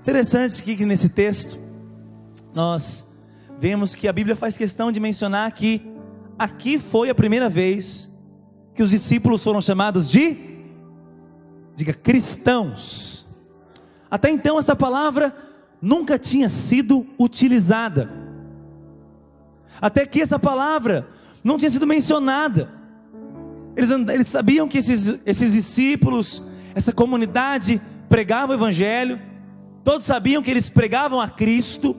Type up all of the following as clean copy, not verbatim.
Interessante que nesse texto nós vemos que a Bíblia faz questão de mencionar que aqui foi a primeira vez que os discípulos foram chamados de, diga, cristãos. Até então essa palavra nunca tinha sido utilizada, até que essa palavra não tinha sido mencionada. Eles sabiam que esses discípulos, essa comunidade pregava o Evangelho, todos sabiam que eles pregavam a Cristo,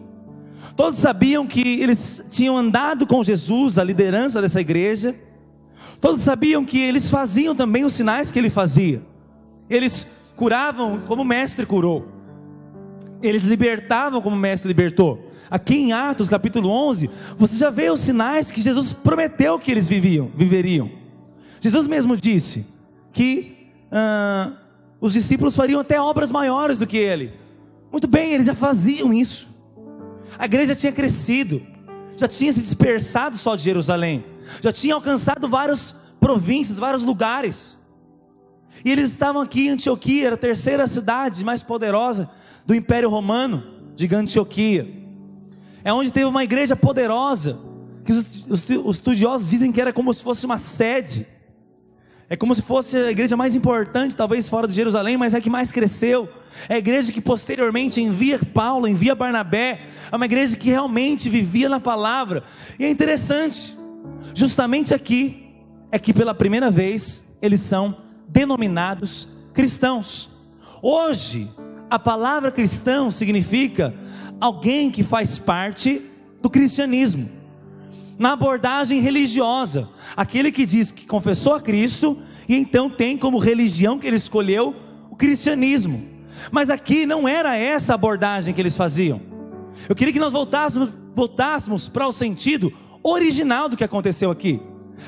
todos sabiam que eles tinham andado com Jesus, a liderança dessa igreja, todos sabiam que eles faziam também os sinais que ele fazia, eles curavam como o mestre curou, eles libertavam como o mestre libertou. Aqui em Atos capítulo 11, você já vê os sinais que Jesus prometeu que eles viveriam. Jesus mesmo disse que os discípulos fariam até obras maiores do que ele. Muito bem, eles já faziam isso. A igreja tinha crescido, já tinha se dispersado só de Jerusalém, já tinha alcançado várias províncias, vários lugares. E eles estavam aqui em Antioquia, era a terceira cidade mais poderosa do Império Romano, de Antioquia. É onde teve uma igreja poderosa, que os estudiosos dizem que era como se fosse uma sede. É como se fosse a igreja mais importante, talvez fora de Jerusalém, mas é a que mais cresceu. É a igreja que posteriormente envia Paulo, envia Barnabé. É uma igreja que realmente vivia na palavra. E é interessante, justamente aqui, é que pela primeira vez, eles são denominados cristãos. Hoje, a palavra cristão significa alguém que faz parte do cristianismo. Na abordagem religiosa, aquele que diz que confessou a Cristo e então tem como religião que ele escolheu o cristianismo. Mas aqui não era essa a abordagem que eles faziam. Eu queria que nós voltássemos para o sentido original do que aconteceu aqui.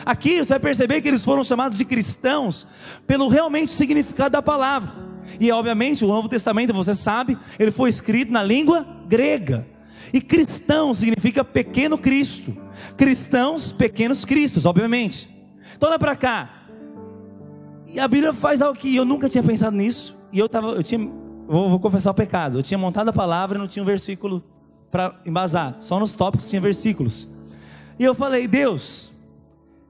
Aqui você vai perceber que eles foram chamados de cristãos pelo realmente significado da palavra. E obviamente o Novo Testamento, você sabe, ele foi escrito na língua grega. E cristão significa pequeno Cristo. Cristãos, pequenos cristos, obviamente. Então olha para cá. E a Bíblia faz algo que eu nunca tinha pensado nisso. E vou confessar o pecado. Eu tinha montado a palavra e não tinha um versículo para embasar. Só nos tópicos tinha versículos. E eu falei, Deus,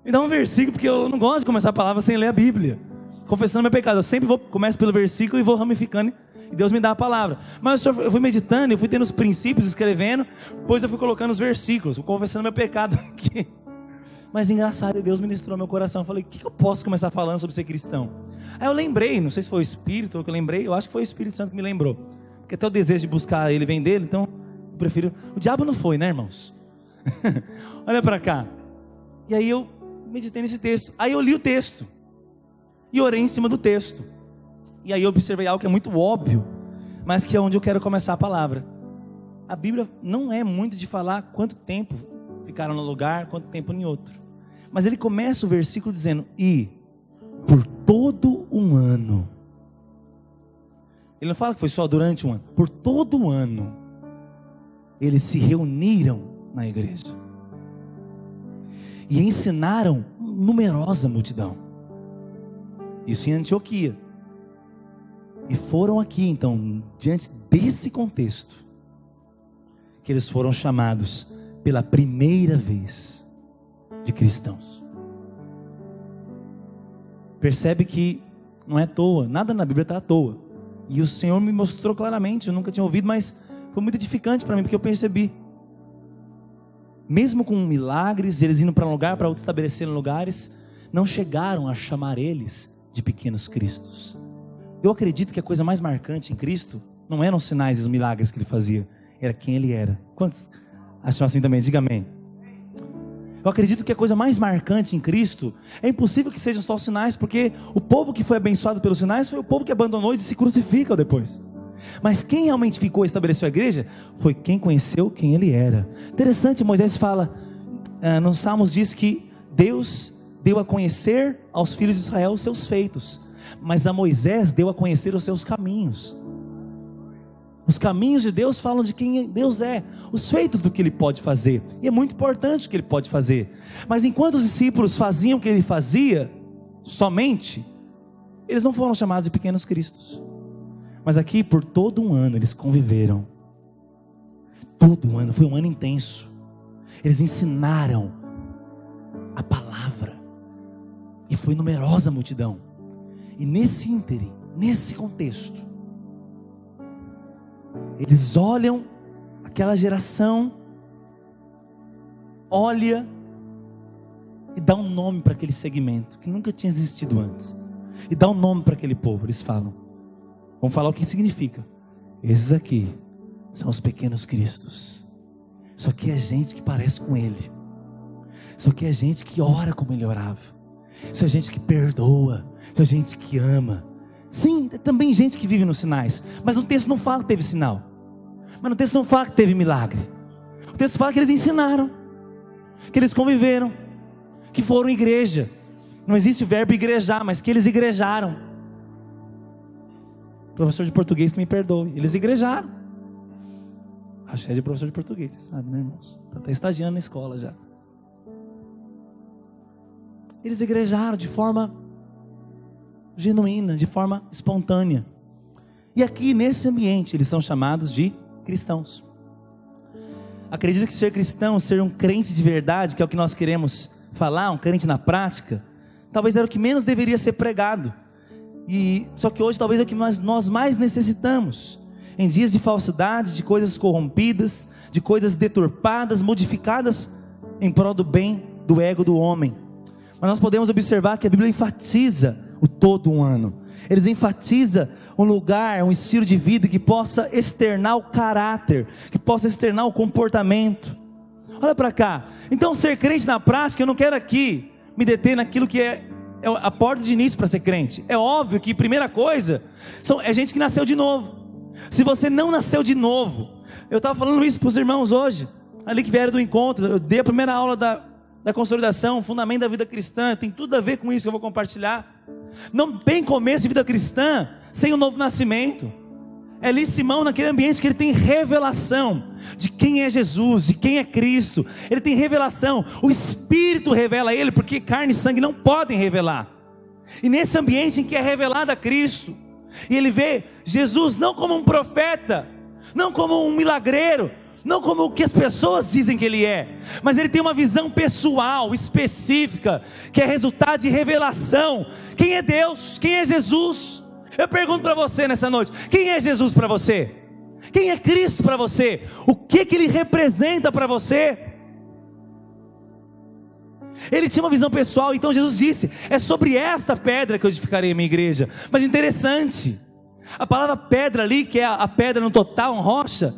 me dá um versículo, porque eu não gosto de começar a palavra sem ler a Bíblia. Confessando meu pecado. Eu sempre começo pelo versículo e vou ramificando. E Deus me dá a palavra. Mas eu fui meditando, eu fui tendo os princípios, escrevendo. Depois eu fui colocando os versículos, fui confessando meu pecado aqui. Mas engraçado, Deus ministrou meu coração. Eu falei, o que eu posso começar falando sobre ser cristão? Aí eu lembrei, não sei se foi o Espírito ou que eu lembrei. Eu acho que foi o Espírito Santo que me lembrou. Porque até o desejo de buscar ele vem dele. Então eu prefiro. O diabo não foi, né, irmãos? Olha para cá. E aí eu meditei nesse texto. Aí eu li o texto e orei em cima do texto. E aí eu observei algo que é muito óbvio, mas que é onde eu quero começar a palavra. A Bíblia não é muito de falar quanto tempo ficaram no lugar, quanto tempo em outro. Mas ele começa o versículo dizendo, e por todo um ano. Ele não fala que foi só durante um ano. Por todo um ano, eles se reuniram na igreja. E ensinaram numerosa multidão. Isso em Antioquia. E foram aqui então, diante desse contexto, que eles foram chamados pela primeira vez de cristãos. Percebe que não é à toa, nada na Bíblia está à toa. E o Senhor me mostrou claramente, eu nunca tinha ouvido, mas foi muito edificante para mim, porque eu percebi. Mesmo com milagres, eles indo para um lugar, para outro estabelecerem lugares, não chegaram a chamar eles de pequenos cristos. Eu acredito que a coisa mais marcante em Cristo não eram os sinais e os milagres que ele fazia, era quem ele era. Quantos acham assim também? Diga amém. Eu acredito que a coisa mais marcante em Cristo, é impossível que sejam só os sinais, porque o povo que foi abençoado pelos sinais foi o povo que abandonou e se crucifica depois. Mas quem realmente ficou e estabeleceu a igreja, foi quem conheceu quem ele era. Interessante, Moisés fala, nos Salmos diz que Deus deu a conhecer aos filhos de Israel os seus feitos, mas a Moisés deu a conhecer os seus caminhos. Os caminhos de Deus falam de quem Deus é, os feitos do que Ele pode fazer, e é muito importante o que Ele pode fazer. Mas enquanto os discípulos faziam o que Ele fazia, somente, eles não foram chamados de pequenos cristos. Mas aqui por todo um ano eles conviveram. Todo um ano, foi um ano intenso. Eles ensinaram a palavra. E foi numerosa a multidão. E nesse ínterim, nesse contexto, eles olham aquela geração, olha e dá um nome para aquele segmento que nunca tinha existido antes. E dá um nome para aquele povo. Eles falam, vamos falar o que significa. Esses aqui são os pequenos cristos. Isso aqui é gente que parece com ele. Isso aqui é gente que ora como ele orava. Isso é gente que perdoa. Isso é gente que ama. Sim, é também gente que vive nos sinais. Mas no texto não fala que teve sinal. Mas no texto não fala que teve milagre. O texto fala que eles ensinaram, que eles conviveram, que foram igreja. Não existe o verbo igrejar, mas que eles igrejaram. Professor de português que me perdoe, eles igrejaram. Acho que é de professor de português, você sabe, né, irmãos? Está até estagiando na escola já. Eles igrejaram de forma genuína, de forma espontânea. E aqui nesse ambiente eles são chamados de cristãos. Acredito que ser cristão, ser um crente de verdade, que é o que nós queremos falar, um crente na prática, talvez era o que menos deveria ser pregado. Só que hoje talvez é o que nós mais necessitamos. Em dias de falsidade, de coisas corrompidas, de coisas deturpadas, modificadas em prol do bem do ego do homem. Mas nós podemos observar que a Bíblia enfatiza o todo um ano. Eles enfatizam um lugar, um estilo de vida que possa externar o caráter, que possa externar o comportamento. Olha para cá. Então ser crente na prática, eu não quero aqui me deter naquilo que é a porta de início para ser crente. É óbvio que primeira coisa é gente que nasceu de novo. Se você não nasceu de novo, eu estava falando isso para os irmãos hoje, ali que vieram do encontro, eu dei a primeira aula da consolidação, fundamento da vida cristã, tem tudo a ver com isso que eu vou compartilhar. Não tem começo de vida cristã sem um novo nascimento. É ali Simão, naquele ambiente que ele tem revelação de quem é Jesus, de quem é Cristo. Ele tem revelação, o Espírito revela a ele, porque carne e sangue não podem revelar. E nesse ambiente em que é revelado a Cristo, e ele vê Jesus não como um profeta, não como um milagreiro, não como o que as pessoas dizem que ele é, mas ele tem uma visão pessoal, específica, que é resultado de revelação. Quem é Deus? Quem é Jesus? Eu pergunto para você nessa noite, quem é Jesus para você? Quem é Cristo para você? O que ele representa para você? Ele tinha uma visão pessoal, então Jesus disse, é sobre esta pedra que eu edificarei a minha igreja. Mas interessante, a palavra pedra ali, que é a pedra no total, uma rocha,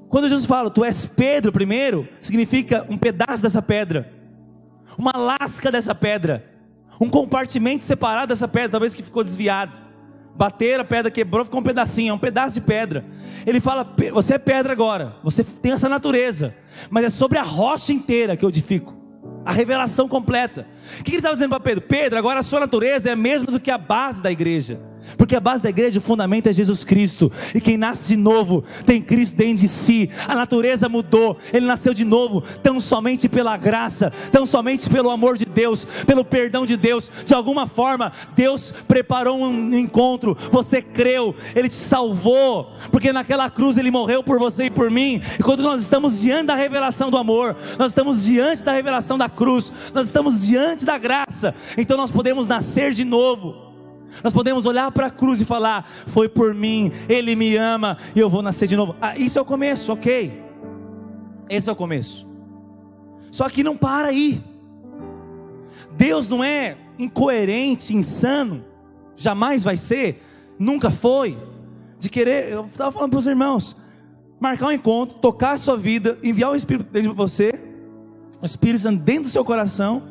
quando Jesus fala, tu és Pedro primeiro, significa um pedaço dessa pedra, uma lasca dessa pedra, um compartimento separado dessa pedra, talvez que ficou desviado, bateram, a pedra quebrou, ficou um pedacinho, é um pedaço de pedra. Ele fala, você é pedra agora, você tem essa natureza, mas é sobre a rocha inteira que eu edifico, a revelação completa. O que ele estava dizendo para Pedro? Pedro, agora a sua natureza é a mesma do que a base da igreja, porque a base da igreja, o fundamento é Jesus Cristo, e quem nasce de novo, tem Cristo dentro de si, a natureza mudou, ele nasceu de novo, tão somente pela graça, tão somente pelo amor de Deus, pelo perdão de Deus. De alguma forma, Deus preparou um encontro, você creu, ele te salvou, porque naquela cruz ele morreu por você e por mim, e quando nós estamos diante da revelação do amor, nós estamos diante da revelação da cruz, nós estamos diante da graça, então nós podemos nascer de novo. Nós podemos olhar para a cruz e falar, foi por mim, Ele me ama e eu vou nascer de novo. Isso é o começo, ok? Esse é o começo. Só que não para aí. Deus não é incoerente, insano, jamais vai ser, nunca foi, de querer, eu estava falando para os irmãos, marcar um encontro, tocar a sua vida, enviar o Espírito dentro de você, o Espírito dentro do seu coração,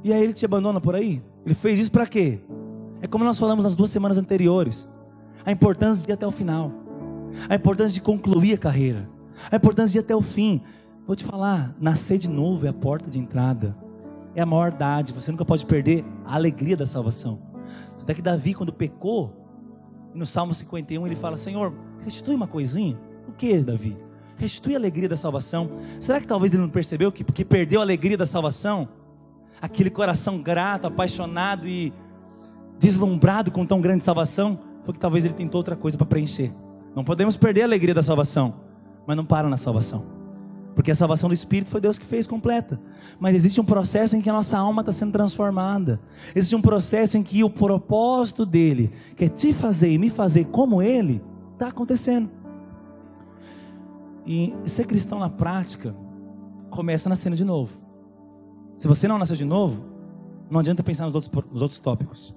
e aí Ele te abandona por aí. Ele fez isso para quê? É como nós falamos nas 2 semanas anteriores, a importância de ir até o final, a importância de concluir a carreira, a importância de ir até o fim. Vou te falar, nascer de novo é a porta de entrada, é a maior dádiva. Você nunca pode perder a alegria da salvação. Até que Davi, quando pecou, no Salmo 51 ele fala, Senhor, restitui uma coisinha. O que, Davi? Restitui a alegria da salvação. Será que talvez ele não percebeu que porque perdeu a alegria da salvação, aquele coração grato, apaixonado e deslumbrado com tão grande salvação, foi que talvez ele tentou outra coisa para preencher. Não podemos perder a alegria da salvação, mas não para na salvação, porque a salvação do Espírito foi Deus que fez completa. Mas existe um processo em que a nossa alma está sendo transformada. Existe um processo em que o propósito dele, que é te fazer e me fazer como ele, está acontecendo. E ser cristão na prática começa nascendo de novo. Se você não nasceu de novo, não adianta pensar nos outros tópicos.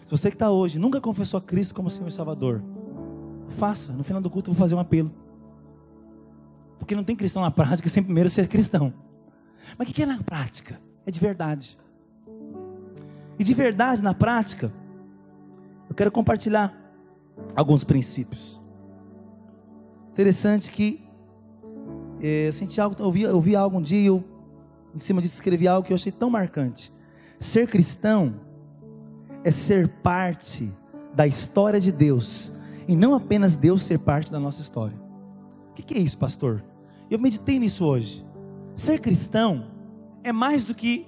Se você que está hoje nunca confessou a Cristo como Senhor e Salvador, faça. No final do culto eu vou fazer um apelo, porque não tem cristão na prática sem primeiro ser cristão. Mas o que é na prática? É de verdade. E de verdade na prática, eu quero compartilhar alguns princípios. Interessante que senti algo, eu vi algo um dia, eu em cima disso escrevi algo que eu achei tão marcante. Ser cristão é ser parte da história de Deus, e não apenas Deus ser parte da nossa história. O que é isso, pastor? Eu meditei nisso hoje. Ser cristão é mais do que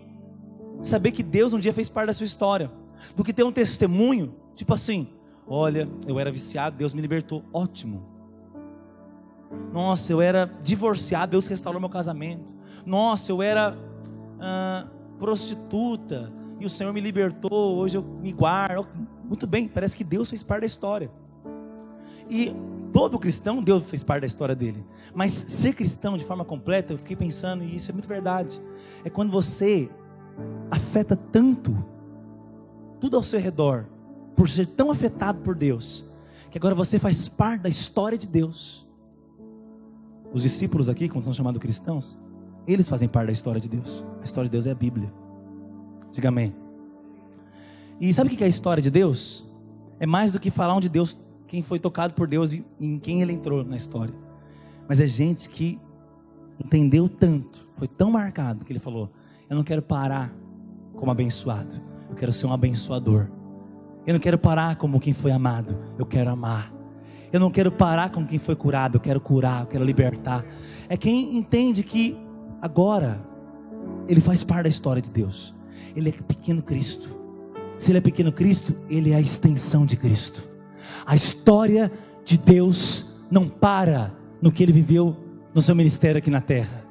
saber que Deus um dia fez parte da sua história, do que ter um testemunho, tipo assim: olha, eu era viciado, Deus me libertou. Ótimo. Nossa, eu era divorciado, Deus restaurou meu casamento. Nossa, eu era prostituta e o Senhor me libertou, hoje eu me guardo. Muito bem, parece que Deus fez parte da história. E todo cristão, Deus fez parte da história dele. Mas ser cristão de forma completa, eu fiquei pensando, e isso é muito verdade, é quando você afeta tanto tudo ao seu redor, por ser tão afetado por Deus, que agora você faz parte da história de Deus. Os discípulos aqui, quando são chamados cristãos, eles fazem parte da história de Deus. A história de Deus é a Bíblia. Diga amém. E sabe o que é a história de Deus? É mais do que falar onde Deus, quem foi tocado por Deus e em quem ele entrou na história. Mas é gente que entendeu tanto, foi tão marcado, que ele falou: eu não quero parar como abençoado, eu quero ser um abençoador. Eu não quero parar como quem foi amado, eu quero amar. Eu não quero parar como quem foi curado, eu quero curar, eu quero libertar. É quem entende que agora ele faz parte da história de Deus. Ele é pequeno Cristo. Se ele é pequeno Cristo, ele é a extensão de Cristo. A história de Deus não para no que ele viveu no seu ministério aqui na terra.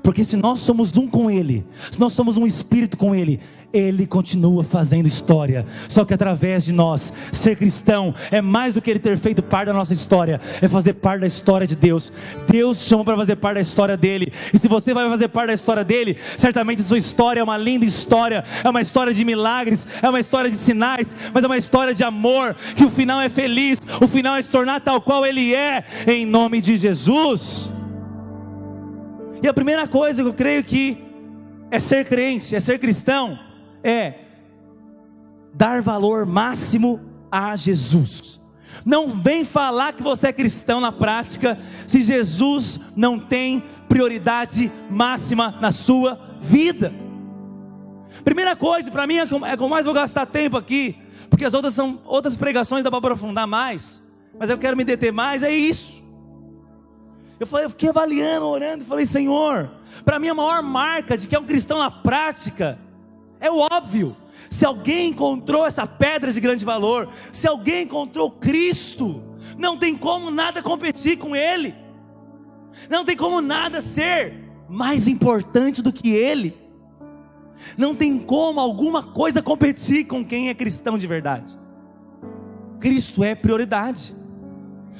Porque se nós somos um com ele, se nós somos um espírito com ele, ele continua fazendo história. Só que através de nós, ser cristão é mais do que ele ter feito parte da nossa história, é fazer parte da história de Deus. Deus chama para fazer parte da história dele. E se você vai fazer parte da história dele, certamente sua história é uma linda história, é uma história de milagres, é uma história de sinais, mas é uma história de amor, que o final é feliz, o final é se tornar tal qual ele é, em nome de Jesus. E a primeira coisa que eu creio que é ser crente, é ser cristão, é dar valor máximo a Jesus. Não vem falar que você é cristão na prática, se Jesus não tem prioridade máxima na sua vida. Primeira coisa, para mim é que eu mais vou gastar tempo aqui, porque as outras são outras pregações, dá para aprofundar mais, mas eu quero me deter mais, é isso. Eu fiquei avaliando, orando, e falei: Senhor, para mim a maior marca de que é um cristão na prática é o óbvio. Se alguém encontrou essa pedra de grande valor, se alguém encontrou Cristo, não tem como nada competir com Ele, não tem como nada ser mais importante do que Ele, não tem como alguma coisa competir com quem é cristão de verdade. Cristo é prioridade.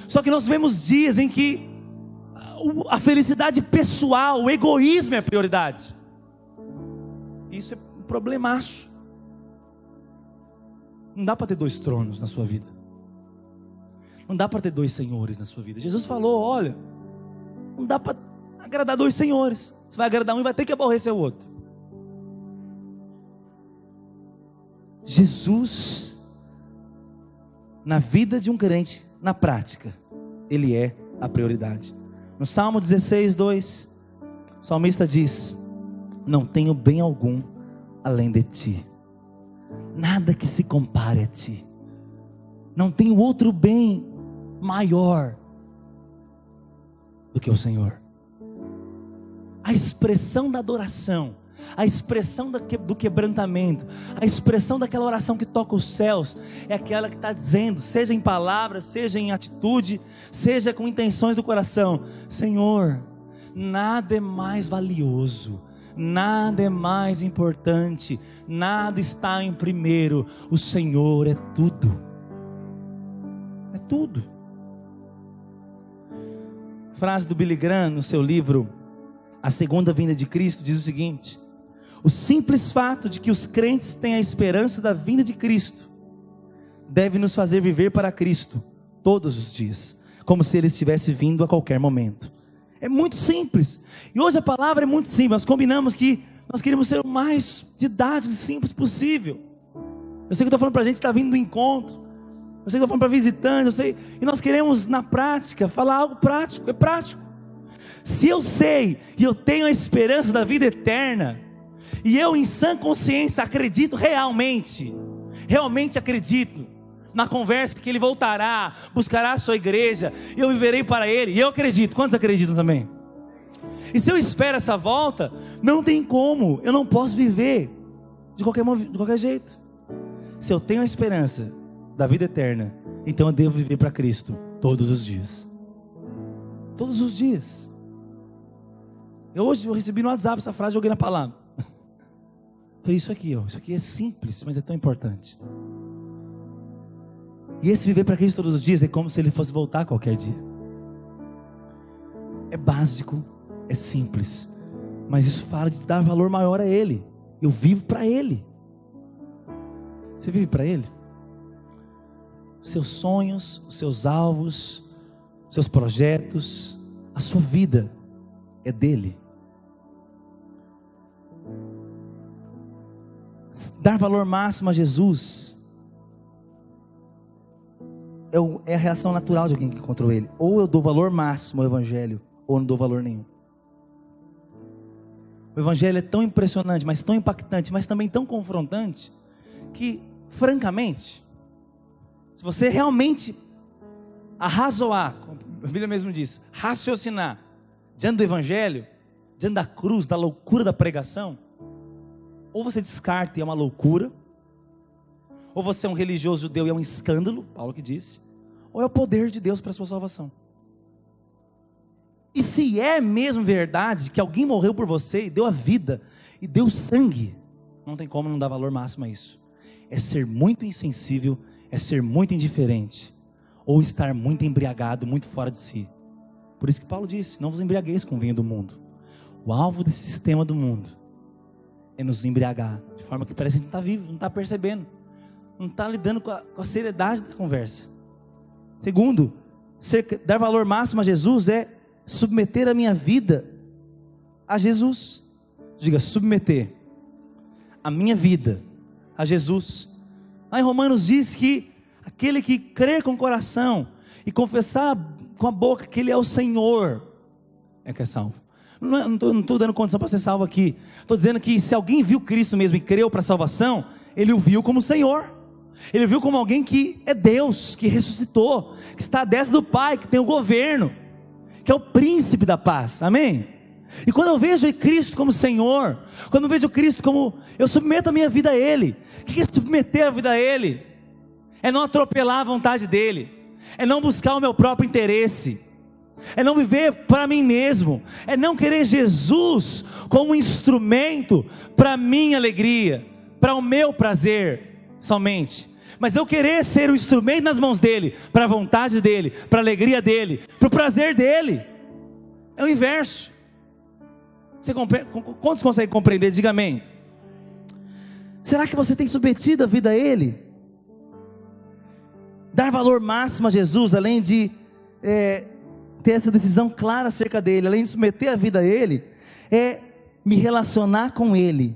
Só que nós vemos dias em que a felicidade pessoal, o egoísmo é a prioridade. Isso é um problemaço. Não dá para ter dois tronos na sua vida. Não dá para ter dois senhores na sua vida. Jesus falou: olha, não dá para agradar dois senhores. Você vai agradar um e vai ter que aborrecer o outro. Jesus, na vida de um crente, na prática, ele é a prioridade. No Salmo 16, 2, o salmista diz: não tenho bem algum além de ti, nada que se compare a ti, não tenho outro bem maior do que o Senhor. A expressão da adoração, A expressão do quebrantamento, a expressão daquela oração que toca os céus, é aquela que está dizendo, seja em palavras, seja em atitude, seja com intenções do coração: Senhor, nada é mais valioso, nada é mais importante, nada está em primeiro, o Senhor é tudo. É tudo. Frase do Billy Graham no seu livro A Segunda Vinda de Cristo diz o seguinte: o simples fato de que os crentes têm a esperança da vinda de Cristo deve nos fazer viver para Cristo todos os dias, como se Ele estivesse vindo a qualquer momento. É muito simples, e hoje a palavra é muito simples. Nós combinamos que nós queremos ser o mais didático e simples possível. Eu sei que eu estou falando para a gente que está vindo do encontro, eu sei que eu estou falando para visitantes, eu sei, e nós queremos na prática falar algo prático. É prático. Se eu sei e eu tenho a esperança da vida eterna, e eu em sã consciência acredito realmente acredito na conversa que Ele voltará, buscará a sua igreja, e eu viverei para Ele, e eu acredito. Quantos acreditam também? E se eu espero essa volta, não tem como, eu não posso viver de qualquer jeito. Se eu tenho a esperança da vida eterna, então eu devo viver para Cristo todos os dias. Todos os dias. Hoje eu recebi no WhatsApp essa frase, joguei na palavra. Falei, isso aqui é simples, mas é tão importante. E esse viver para Cristo todos os dias é como se Ele fosse voltar qualquer dia. É básico, é simples, mas isso fala de dar valor maior a Ele. Eu vivo para Ele. Você vive para Ele? Os seus sonhos, os seus alvos, os seus projetos, a sua vida é dele. Dar valor máximo a Jesus é a reação natural de alguém que encontrou Ele. Ou eu dou valor máximo ao Evangelho, ou não dou valor nenhum. O Evangelho é tão impressionante, mas tão impactante, mas também tão confrontante, que, francamente, se você realmente arrazoar, como a Bíblia mesmo diz, raciocinar, diante do Evangelho, diante da cruz, da loucura da pregação, ou você descarta e é uma loucura, ou você é um religioso judeu e é um escândalo, Paulo que disse, ou é o poder de Deus para a sua salvação. E se é mesmo verdade que alguém morreu por você e deu a vida, e deu sangue, não tem como não dar valor máximo a isso. É ser muito insensível, é ser muito indiferente, ou estar muito embriagado, muito fora de si. Por isso que Paulo disse, não vos embriagueis com o vinho do mundo. O alvo desse sistema do mundo é nos embriagar, de forma que parece que a gente não está vivo, não está percebendo, não está lidando com a seriedade da conversa. Segundo, dar valor máximo a Jesus é submeter a minha vida a Jesus. Diga, submeter a minha vida a Jesus. Lá em Romanos diz que aquele que crer com o coração e confessar com a boca que Ele é o Senhor é que é salvo. Não estou dando condição para ser salvo aqui. Estou dizendo que se alguém viu Cristo mesmo e creu para a salvação, ele o viu como Senhor. Ele viu como alguém que é Deus, que ressuscitou, que está à destra do Pai, que tem o governo, que é o príncipe da paz. Amém? E quando eu vejo Cristo como Senhor, quando eu vejo Cristo como, eu submeto a minha vida a Ele. O que é submeter a vida a Ele? É não atropelar a vontade dEle, é não buscar o meu próprio interesse, é não viver para mim mesmo, é não querer Jesus como instrumento para a minha alegria, para o meu prazer somente, mas eu querer ser o instrumento nas mãos dEle, para a vontade dEle, para a alegria dEle, para o prazer dEle. É o inverso. Quantos conseguem compreender? Diga amém. Será que você tem submetido a vida a Ele? Dar valor máximo a Jesus, além de ter essa decisão clara acerca dEle, além de submeter a vida a Ele, é me relacionar com Ele,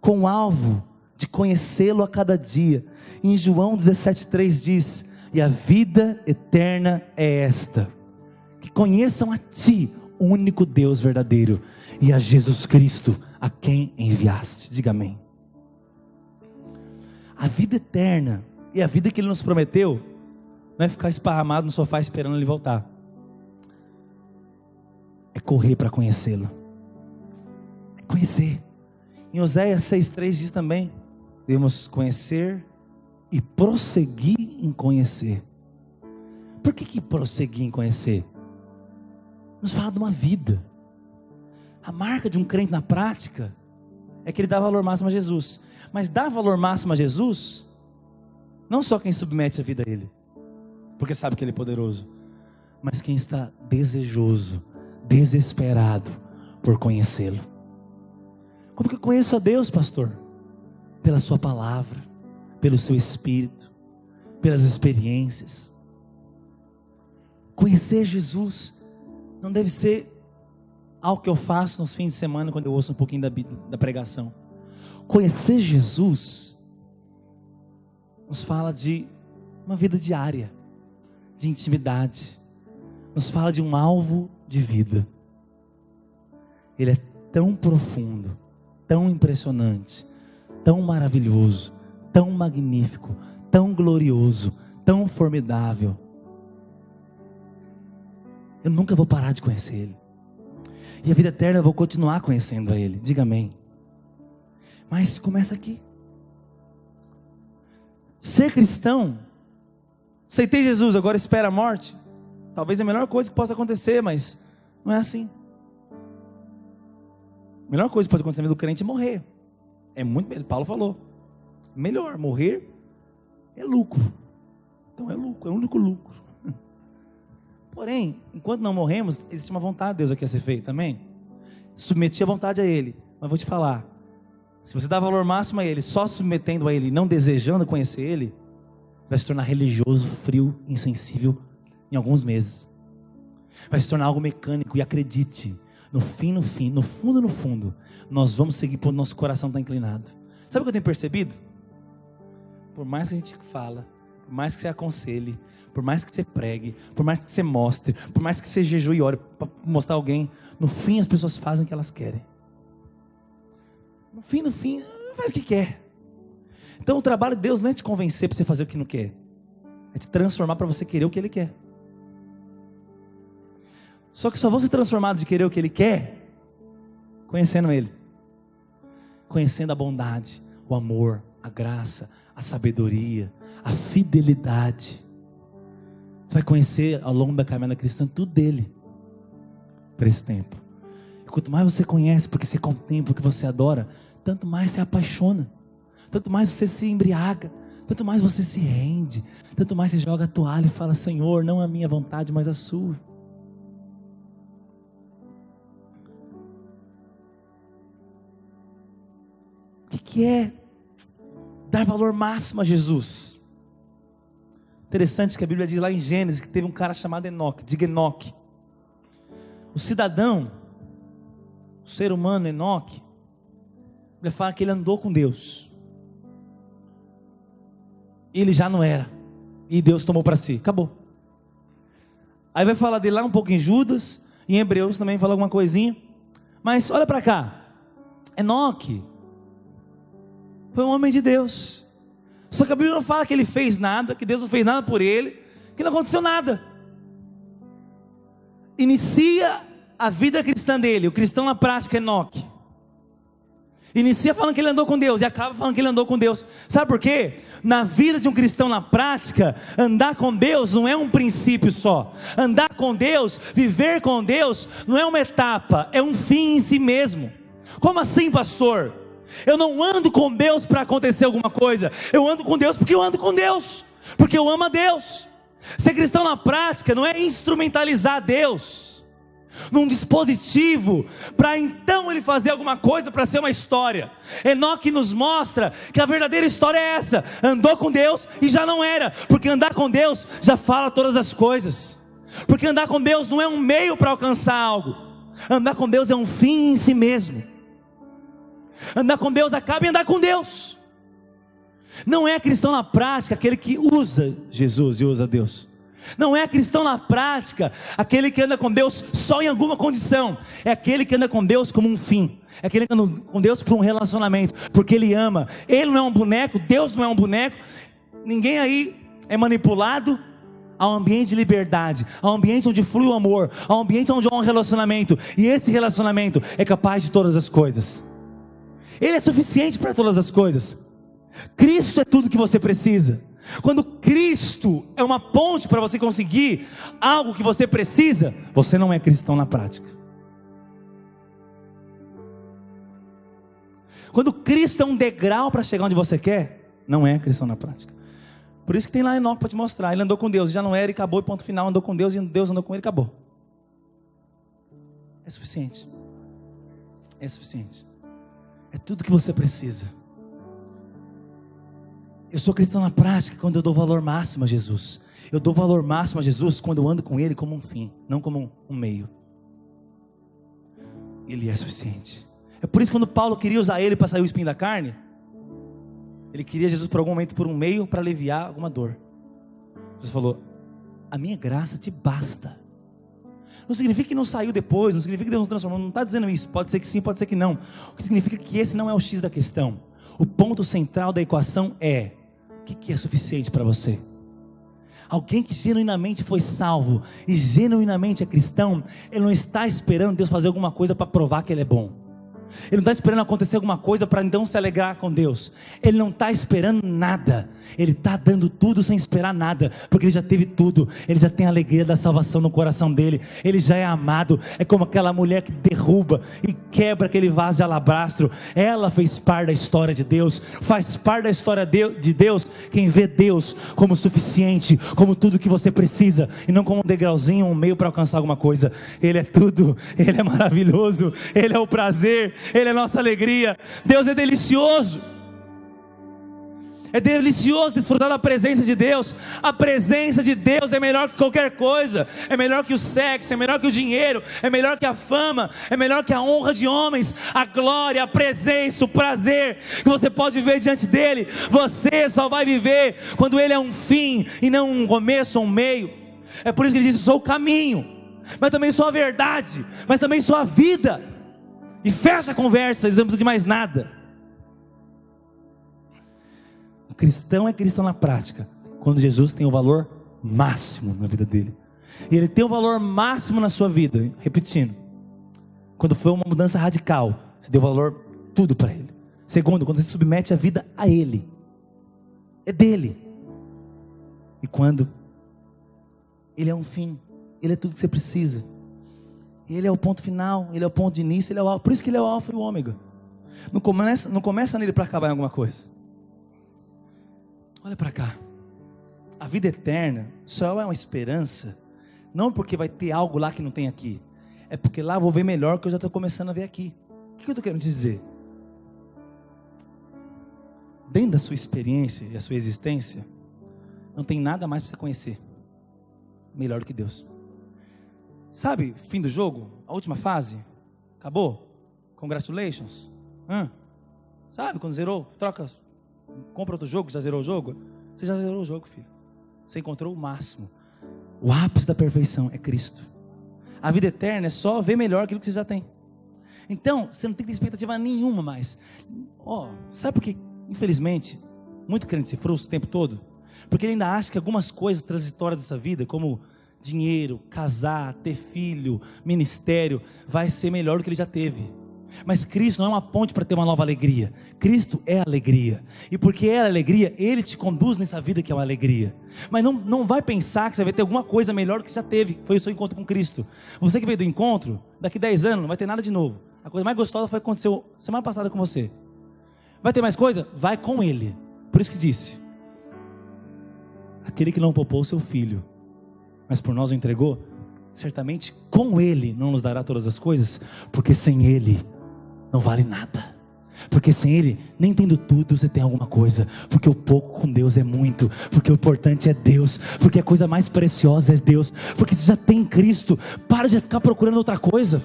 com o alvo de conhecê-lo a cada dia. Em João 17,3 diz, e a vida eterna é esta, que conheçam a Ti, o único Deus verdadeiro, e a Jesus Cristo, a quem enviaste. Diga amém. A vida eterna, e a vida que Ele nos prometeu, não é ficar esparramado no sofá esperando Ele voltar, é correr para conhecê-lo, é conhecer, Em Oséias 6,3 diz também: devemos conhecer e prosseguir em conhecer. Por que prosseguir em conhecer? Nos fala de uma vida. A marca de um crente na prática é que ele dá valor máximo a Jesus. Mas dá valor máximo a Jesus não só quem submete a vida a Ele, porque sabe que Ele é poderoso, mas quem está desejoso, desesperado por conhecê-lo. Como que eu conheço a Deus, pastor? Pela sua palavra, pelo seu Espírito, pelas experiências. Conhecer Jesus não deve ser algo que eu faço nos fins de semana, quando eu ouço um pouquinho da pregação. Conhecer Jesus nos fala de uma vida diária, de intimidade, nos fala de um alvo de vida. Ele é tão profundo, tão impressionante, tão maravilhoso, tão magnífico, tão glorioso, tão formidável. Eu nunca vou parar de conhecer Ele, e a vida eterna eu vou continuar conhecendo a Ele. Diga amém. Mas começa aqui. Ser cristão, aceitei Jesus, agora espera a morte. Talvez é a melhor coisa que possa acontecer, mas não é assim. A melhor coisa que pode acontecer do crente é morrer. É muito, Paulo falou, melhor morrer é lucro. Então é lucro, é o único lucro. Porém, enquanto não morremos, existe uma vontade de Deus aqui a ser feita, amém? Submeter a vontade a Ele. Mas vou te falar, se você dá valor máximo a Ele, só submetendo a Ele, não desejando conhecer Ele, vai se tornar religioso, frio, insensível em alguns meses. Vai se tornar algo mecânico. E acredite, no fundo, nós vamos seguir por nosso coração está inclinado. Sabe o que eu tenho percebido? Por mais que a gente fala, por mais que você aconselhe, por mais que você pregue, por mais que você mostre, por mais que você jejue e ore para mostrar alguém, no fim as pessoas fazem o que elas querem. No fim, faz o que quer. Então o trabalho de Deus não é te convencer para você fazer o que não quer, é te transformar para você querer o que Ele quer. Só que só vão ser transformados de querer o que Ele quer conhecendo Ele, conhecendo a bondade, o amor, a graça, a sabedoria, a fidelidade. Você vai conhecer ao longo da caminhada cristã tudo dele para esse tempo. E quanto mais você conhece, porque você contempla, porque você adora, tanto mais você apaixona, tanto mais você se embriaga, tanto mais você se rende, tanto mais você joga a toalha e fala: Senhor, não a minha vontade, mas a sua. O que é dar valor máximo a Jesus? Interessante que a Bíblia diz lá em Gênesis que teve um cara chamado Enoque. Diga Enoque. O cidadão, o ser humano Enoque, a Bíblia fala que ele andou com Deus. Ele já não era, e Deus tomou para si, acabou. Aí vai falar dele lá um pouco em Judas, em Hebreus também fala alguma coisinha. Mas olha para cá, Enoque foi um homem de Deus. Só que a Bíblia não fala que ele fez nada, que Deus não fez nada por ele, que não aconteceu nada. Inicia a vida cristã dele, o cristão na prática, Enoque. Inicia falando que ele andou com Deus e acaba falando que ele andou com Deus. Sabe por quê? Na vida de um cristão na prática, andar com Deus não é um princípio só. Andar com Deus, viver com Deus, não é uma etapa, é um fim em si mesmo. Como assim, pastor? Eu não ando com Deus para acontecer alguma coisa. Eu ando com Deus porque eu ando com Deus, porque eu amo a Deus. Ser cristão na prática não é instrumentalizar Deus num dispositivo para então ele fazer alguma coisa para ser uma história. Enoque nos mostra que a verdadeira história é essa: andou com Deus e já não era, porque andar com Deus já fala todas as coisas, porque andar com Deus não é um meio para alcançar algo, andar com Deus é um fim em si mesmo. Andar com Deus acaba em andar com Deus. Não é cristão na prática aquele que usa Jesus e usa Deus. Não é cristão na prática aquele que anda com Deus só em alguma condição. É aquele que anda com Deus como um fim. É aquele que anda com Deus por um relacionamento, porque Ele ama. Ele não é um boneco, Deus não é um boneco. Ninguém aí é manipulado ao ambiente de liberdade, ao ambiente onde flui o amor, ao ambiente onde há um relacionamento. E esse relacionamento é capaz de todas as coisas. Ele é suficiente para todas as coisas. Cristo é tudo que você precisa. Quando Cristo é uma ponte para você conseguir algo que você precisa, você não é cristão na prática. Quando Cristo é um degrau para chegar onde você quer, não é cristão na prática. Por isso que tem lá Enoque para te mostrar. Ele andou com Deus, já não era e acabou, e ponto final. Andou com Deus e Deus andou com ele e acabou. É suficiente. É suficiente. É tudo que você precisa. Eu sou cristão na prática quando eu dou valor máximo a Jesus. Eu dou valor máximo a Jesus quando eu ando com Ele como um fim, não como um meio. Ele é suficiente. É por isso que quando Paulo queria usar Ele para sair o espinho da carne, ele queria Jesus por algum momento, por um meio, para aliviar alguma dor. Jesus falou: a minha graça te basta. Não significa que não saiu depois, não significa que Deus não transformou, não está dizendo isso. Pode ser que sim, pode ser que não. O que significa que esse não é o X da questão. O ponto central da equação é: o que é suficiente para você? Alguém que genuinamente foi salvo e genuinamente é cristão, ele não está esperando Deus fazer alguma coisa para provar que Ele é bom. Ele não está esperando acontecer alguma coisa para então se alegrar com Deus. Ele não está esperando nada. Ele está dando tudo sem esperar nada, porque ele já teve tudo. Ele já tem a alegria da salvação no coração dele. Ele já é amado. É como aquela mulher que derruba e quebra aquele vaso de alabastro. Ela fez parte da história de Deus. Faz parte da história de Deus quem vê Deus como suficiente, como tudo que você precisa, e não como um degrauzinho, um meio para alcançar alguma coisa. Ele é tudo. Ele é maravilhoso. Ele é o prazer. Ele é a nossa alegria. Deus é delicioso. É delicioso desfrutar da presença de Deus. A presença de Deus é melhor que qualquer coisa. É melhor que o sexo, é melhor que o dinheiro, é melhor que a fama, é melhor que a honra de homens. A glória, a presença, o prazer que você pode viver diante dele, você só vai viver quando ele é um fim e não um começo ou um meio. É por isso que ele diz: eu sou o caminho, mas também sou a verdade, mas também sou a vida. E fecha a conversa, eles não precisam de mais nada. O cristão é cristão na prática quando Jesus tem o valor máximo na vida dele. E ele tem o valor máximo na sua vida. Repetindo, quando foi uma mudança radical, você deu valor tudo para ele. Segundo, quando você submete a vida a ele, é dele. E quando ele é um fim, ele é tudo que você precisa. Ele é o ponto final, ele é o ponto de início, ele é o alfa. Por isso que ele é o alfa e o ômega. Não começa nele para acabar em alguma coisa. Olha para cá. A vida eterna só é uma esperança, não porque vai ter algo lá que não tem aqui. É porque lá eu vou ver melhor, que eu já estou começando a ver aqui. O que eu estou querendo te dizer? Dentro da sua experiência e a sua existência, não tem nada mais para você conhecer melhor do que Deus. Sabe, fim do jogo, a última fase, acabou, congratulations, sabe, quando zerou, troca, compra outro jogo, já zerou o jogo, você já zerou o jogo, filho, você encontrou o máximo, o ápice da perfeição é Cristo. A vida eterna é só ver melhor aquilo que você já tem. Então, você não tem que ter expectativa nenhuma mais. Sabe por que, infelizmente, muito crente se frustra o tempo todo? Porque ele ainda acha que algumas coisas transitórias dessa vida, como dinheiro, casar, ter filho, ministério, vai ser melhor do que ele já teve. Mas Cristo não é uma ponte para ter uma nova alegria. Cristo é alegria. E porque é alegria, Ele te conduz nessa vida que é uma alegria. Mas não vai pensar que você vai ter alguma coisa melhor do que já teve. Foi o seu encontro com Cristo. Você que veio do encontro, daqui 10 anos não vai ter nada de novo. A coisa mais gostosa foi o que aconteceu semana passada com você. Vai ter mais coisa? Vai com Ele. Por isso que disse: aquele que não poupou o seu filho, mas por nós o entregou, certamente com Ele não nos dará todas as coisas, porque sem Ele não vale nada. Porque sem Ele, nem tendo tudo, você tem alguma coisa. Porque o pouco com Deus é muito. Porque o importante é Deus. Porque a coisa mais preciosa é Deus. Porque você já tem Cristo. Para de ficar procurando outra coisa.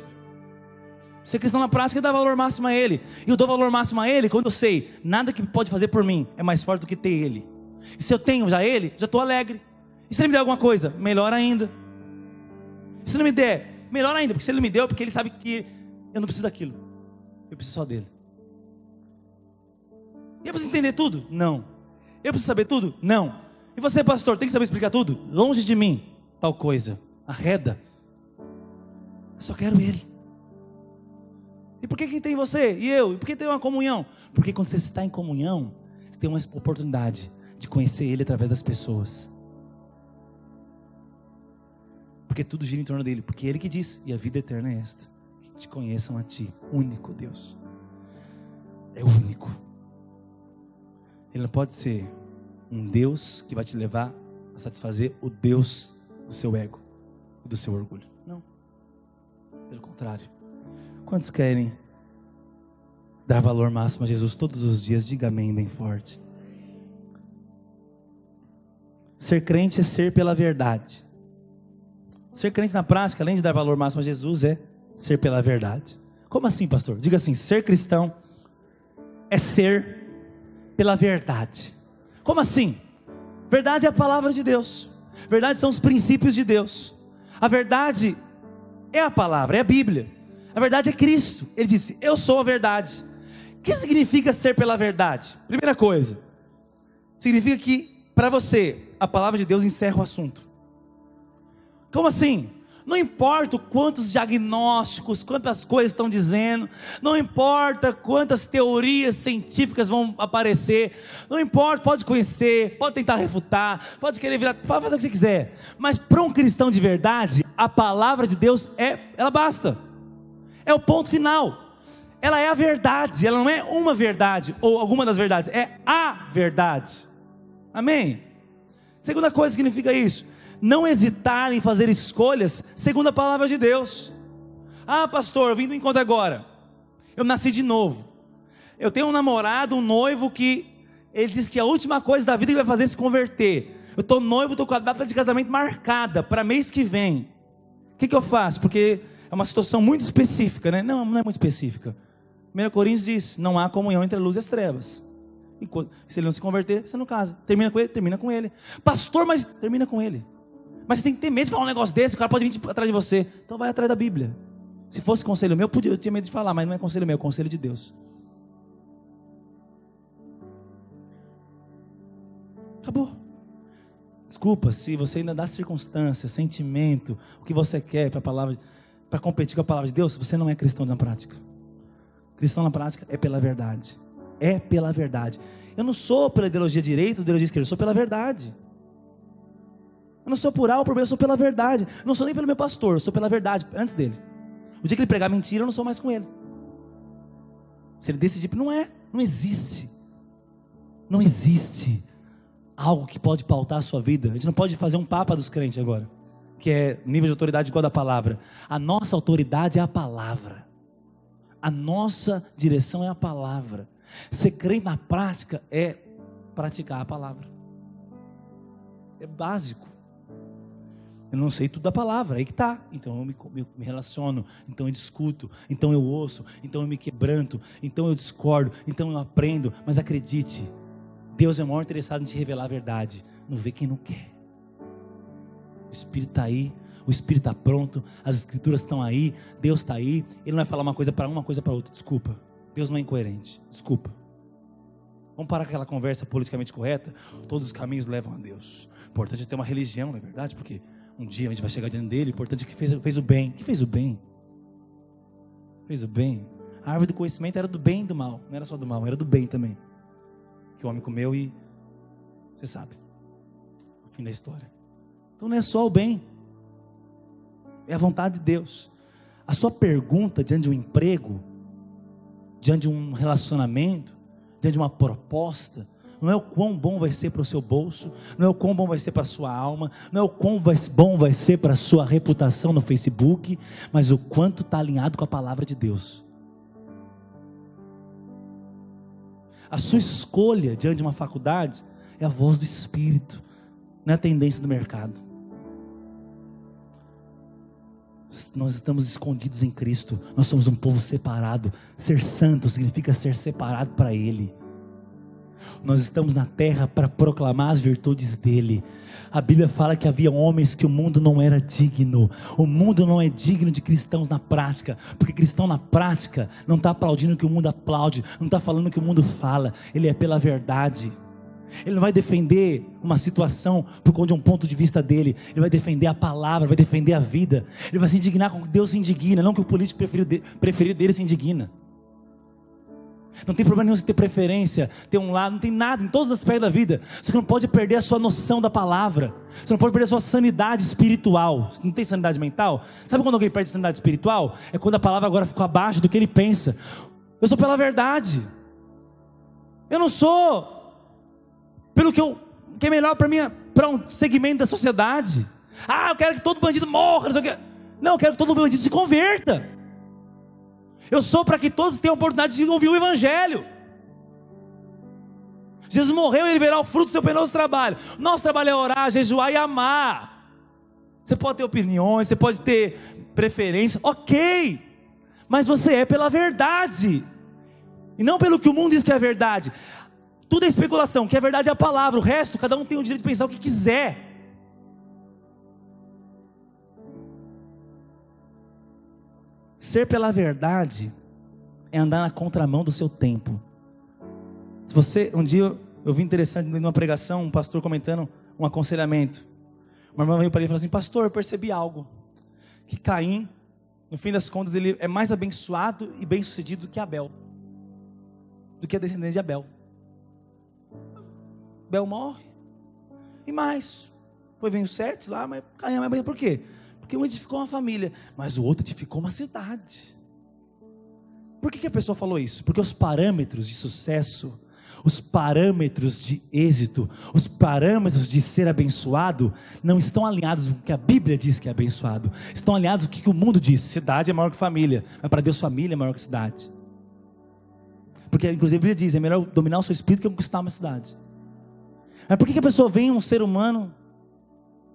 Ser cristão na prática é dar valor máximo a Ele. E eu dou valor máximo a Ele quando eu sei: nada que pode fazer por mim é mais forte do que ter Ele. E se eu tenho já Ele, já estou alegre. E se Ele me der alguma coisa, melhor ainda. E se Ele não me der, melhor ainda. Porque se Ele me deu, porque Ele sabe que eu não preciso daquilo. Eu preciso só dEle. E eu preciso entender tudo? Não. Eu preciso saber tudo? Não. E você, pastor, tem que saber explicar tudo? Longe de mim, tal coisa. Arreda. Eu só quero Ele. E por que tem você e eu? E por que tem uma comunhão? Porque quando você está em comunhão, você tem uma oportunidade de conhecer Ele através das pessoas. Porque tudo gira em torno dele. Porque Ele que diz, e a vida eterna é esta: que te conheçam a Ti, único Deus. É o único. Ele não pode ser um Deus que vai te levar a satisfazer o Deus do seu ego, do seu orgulho. Não. Pelo contrário. Quantos querem dar valor máximo a Jesus todos os dias? Diga amém bem forte. Ser crente é ser pela verdade. Ser crente na prática, além de dar valor máximo a Jesus, é ser pela verdade. Como assim, pastor? Diga assim: ser cristão é ser pela verdade. Como assim? Verdade é a palavra de Deus. Verdade são os princípios de Deus. A verdade é a palavra, é a Bíblia. A verdade é Cristo. Ele disse: eu sou a verdade. O que significa ser pela verdade? Primeira coisa, significa que para você a palavra de Deus encerra o assunto. Como assim? Não importa quantos diagnósticos, quantas coisas estão dizendo, não importa quantas teorias científicas vão aparecer, não importa, pode conhecer, pode tentar refutar, pode querer virar, pode fazer o que você quiser, mas para um cristão de verdade, a palavra de Deus ela basta, é o ponto final, ela é a verdade, ela não é uma verdade, ou alguma das verdades, é a verdade, amém? Segunda coisa que significa isso: não hesitar em fazer escolhas segundo a palavra de Deus. Ah, pastor, eu vim do encontro agora, eu nasci de novo, eu tenho um namorado, um noivo, que ele diz que a última coisa da vida que ele vai fazer é se converter. Eu estou noivo, estou com a data de casamento marcada para mês que vem. O que eu faço? Porque é uma situação muito específica, né? Não é muito específica. 1 Coríntios diz: não há comunhão entre a luz e as trevas. E se ele não se converter, você não casa. Termina com ele? Termina com ele. Pastor, mas termina com ele. Mas você tem que ter medo de falar um negócio desse, o cara pode vir atrás de você. Então vai atrás da Bíblia. Se fosse conselho meu, eu tinha medo de falar, mas não é conselho meu, é conselho de Deus. Acabou. Desculpa, se você ainda dá circunstância, sentimento, o que você quer para competir com a palavra de Deus, você não é cristão na prática. Cristão na prática é pela verdade. É pela verdade. Eu não sou pela ideologia direita, ideologia esquerda, eu sou pela verdade. Eu não sou por A ou por B, eu sou pela verdade. Eu não sou nem pelo meu pastor, eu sou pela verdade, antes dele. O dia que ele pregar mentira, eu não sou mais com ele. Se ele decidir, não existe. Não existe algo que pode pautar a sua vida. A gente não pode fazer um papa dos crentes agora, que é nível de autoridade igual da palavra. A nossa autoridade é a palavra. A nossa direção é a palavra. Ser crente na prática é praticar a palavra. É básico. Eu não sei tudo da palavra, aí que está. Então eu me relaciono, então eu discuto, então eu ouço, então eu me quebranto, então eu discordo, então eu aprendo. Mas acredite, Deus é o maior interessado em te revelar a verdade. Não vê quem não quer. O Espírito está aí, o Espírito está pronto, as Escrituras estão aí, Deus está aí. Ele não vai falar uma coisa para uma coisa para outra. Desculpa, Deus não é incoerente. Desculpa. Vamos parar com aquela conversa politicamente correta. Todos os caminhos levam a Deus. O importante é ter uma religião, não é verdade? Porque um dia a gente vai chegar diante dele. O importante é que fez o bem. Que fez o bem? Fez o bem. A árvore do conhecimento era do bem e do mal. Não era só do mal, era do bem também. Que o homem comeu e você sabe o fim da história. Então não é só o bem, é a vontade de Deus. A sua pergunta diante de um emprego, diante de um relacionamento, diante de uma proposta, não é o quão bom vai ser para o seu bolso, não é o quão bom vai ser para a sua alma, não é o quão bom vai ser para a sua reputação no Facebook, mas o quanto está alinhado com a palavra de Deus. A sua escolha diante de uma faculdade é a voz do Espírito, não é a tendência do mercado. Nós estamos escondidos em Cristo, nós somos um povo separado. Ser santo significa ser separado para Ele. Nós estamos na terra para proclamar as virtudes dEle. A Bíblia fala que havia homens que o mundo não era digno. O mundo não é digno de cristãos na prática, porque cristão na prática não está aplaudindo o que o mundo aplaude, não está falando o que o mundo fala. Ele é pela verdade. Ele não vai defender uma situação por conta de um ponto de vista dele. Ele vai defender a palavra, vai defender a vida. Ele vai se indignar com o que Deus se indigna, não que o político preferido dele se indigna. Não tem problema nenhum você ter preferência, ter um lado, não tem nada, em todos os aspectos da vida. Você não pode perder a sua noção da palavra. Você não pode perder a sua sanidade espiritual. Você não tem sanidade mental? Sabe quando alguém perde a sanidade espiritual? É quando a palavra agora ficou abaixo do que ele pensa. Eu sou pela verdade. Eu não sou pelo que é melhor para um segmento da sociedade. Eu quero que todo bandido morra, não sei o quê. Não, eu quero que todo bandido se converta. Eu sou para que todos tenham a oportunidade de ouvir o Evangelho. Jesus morreu e ele verá o fruto do seu penoso trabalho. Nosso trabalho é orar, jejuar e amar. Você pode ter opiniões, você pode ter preferência, ok, mas você é pela verdade, e não pelo que o mundo diz que é verdade. Tudo é especulação, que é verdade é a palavra, o resto, cada um tem o direito de pensar o que quiser. Ser pela verdade é andar na contramão do seu tempo. Se você, um dia eu vi interessante numa pregação, um pastor comentando um aconselhamento. Uma irmã veio para ele e falou assim: pastor, eu percebi algo, que Caim, no fim das contas, ele é mais abençoado e bem sucedido do que Abel, do que a descendência de Abel. Abel morre, e mais, depois vem o Sete lá, mas Caim é mais bem, por quê? Porque um edificou uma família, mas o outro edificou uma cidade. Por que a pessoa falou isso? Porque os parâmetros de sucesso, os parâmetros de êxito, os parâmetros de ser abençoado, não estão alinhados com o que a Bíblia diz que é abençoado. Estão alinhados com o que o mundo diz. Cidade é maior que família, mas para Deus família é maior que cidade. Porque inclusive a Bíblia diz, é melhor dominar o seu espírito que conquistar uma cidade. Mas por que a pessoa vem um ser humano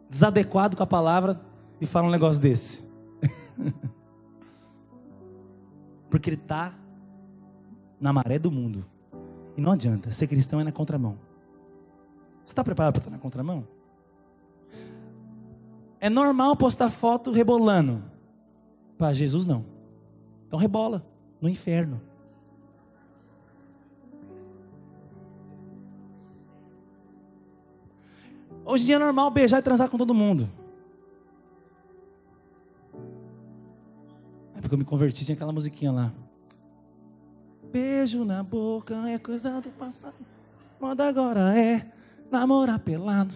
desadequado com a palavra e fala um negócio desse? Porque ele está na maré do mundo. E não adianta, ser cristão é na contramão. Você está preparado para estar na contramão? É normal postar foto rebolando. Para Jesus não. Então rebola no inferno. Hoje em dia é normal beijar e transar com todo mundo. É porque eu me converti, tinha aquela musiquinha lá. Beijo na boca é coisa do passado. Moda agora é namorar pelado.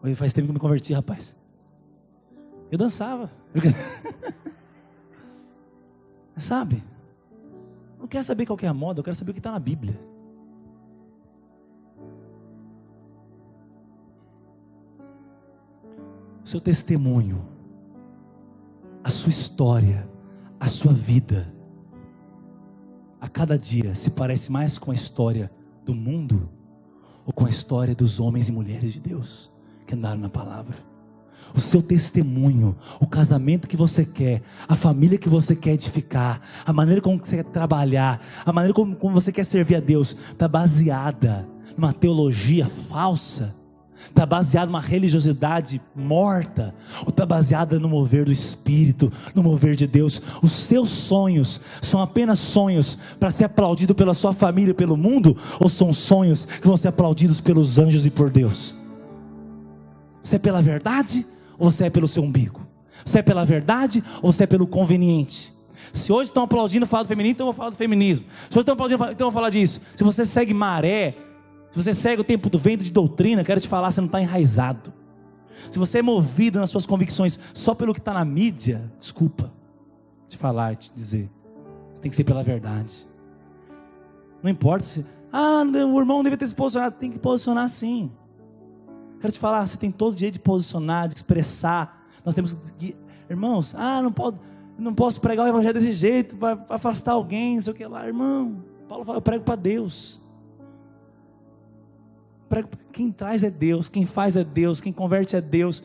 Oi, faz tempo que eu me converti, rapaz. Eu dançava. Sabe? Não quero saber qual que é a moda, eu quero saber o que está na Bíblia. O seu testemunho, a sua história, a sua vida, a cada dia se parece mais com a história do mundo ou com a história dos homens e mulheres de Deus que andaram na palavra? O seu testemunho, o casamento que você quer, a família que você quer edificar, a maneira como você quer trabalhar, a maneira como você quer servir a Deus, está baseada numa teologia falsa? Está baseada numa religiosidade morta? Ou está baseada no mover do Espírito, no mover de Deus? Os seus sonhos são apenas sonhos para ser aplaudido pela sua família e pelo mundo? Ou são sonhos que vão ser aplaudidos pelos anjos e por Deus? Você é pela verdade ou você é pelo seu umbigo? Você é pela verdade ou você é pelo conveniente? Se hoje estão aplaudindo falar do feminino, então eu vou falar do feminismo. Se hoje estão aplaudindo, então eu vou falar disso. Se você segue maré, se você segue o tempo do vento de doutrina, quero te falar, você não está enraizado. Se você é movido nas suas convicções só pelo que está na mídia, desculpa te falar, te dizer, você tem que ser pela verdade. Não importa se, o irmão deve ter se posicionado, tem que posicionar sim. Quero te falar, você tem todo o direito de posicionar, de expressar. Nós temos que, irmãos, não posso pregar o evangelho desse jeito, vai afastar alguém, não sei o que lá. Irmão, Paulo fala, eu prego para Deus. Quem traz é Deus, quem faz é Deus, quem converte é Deus.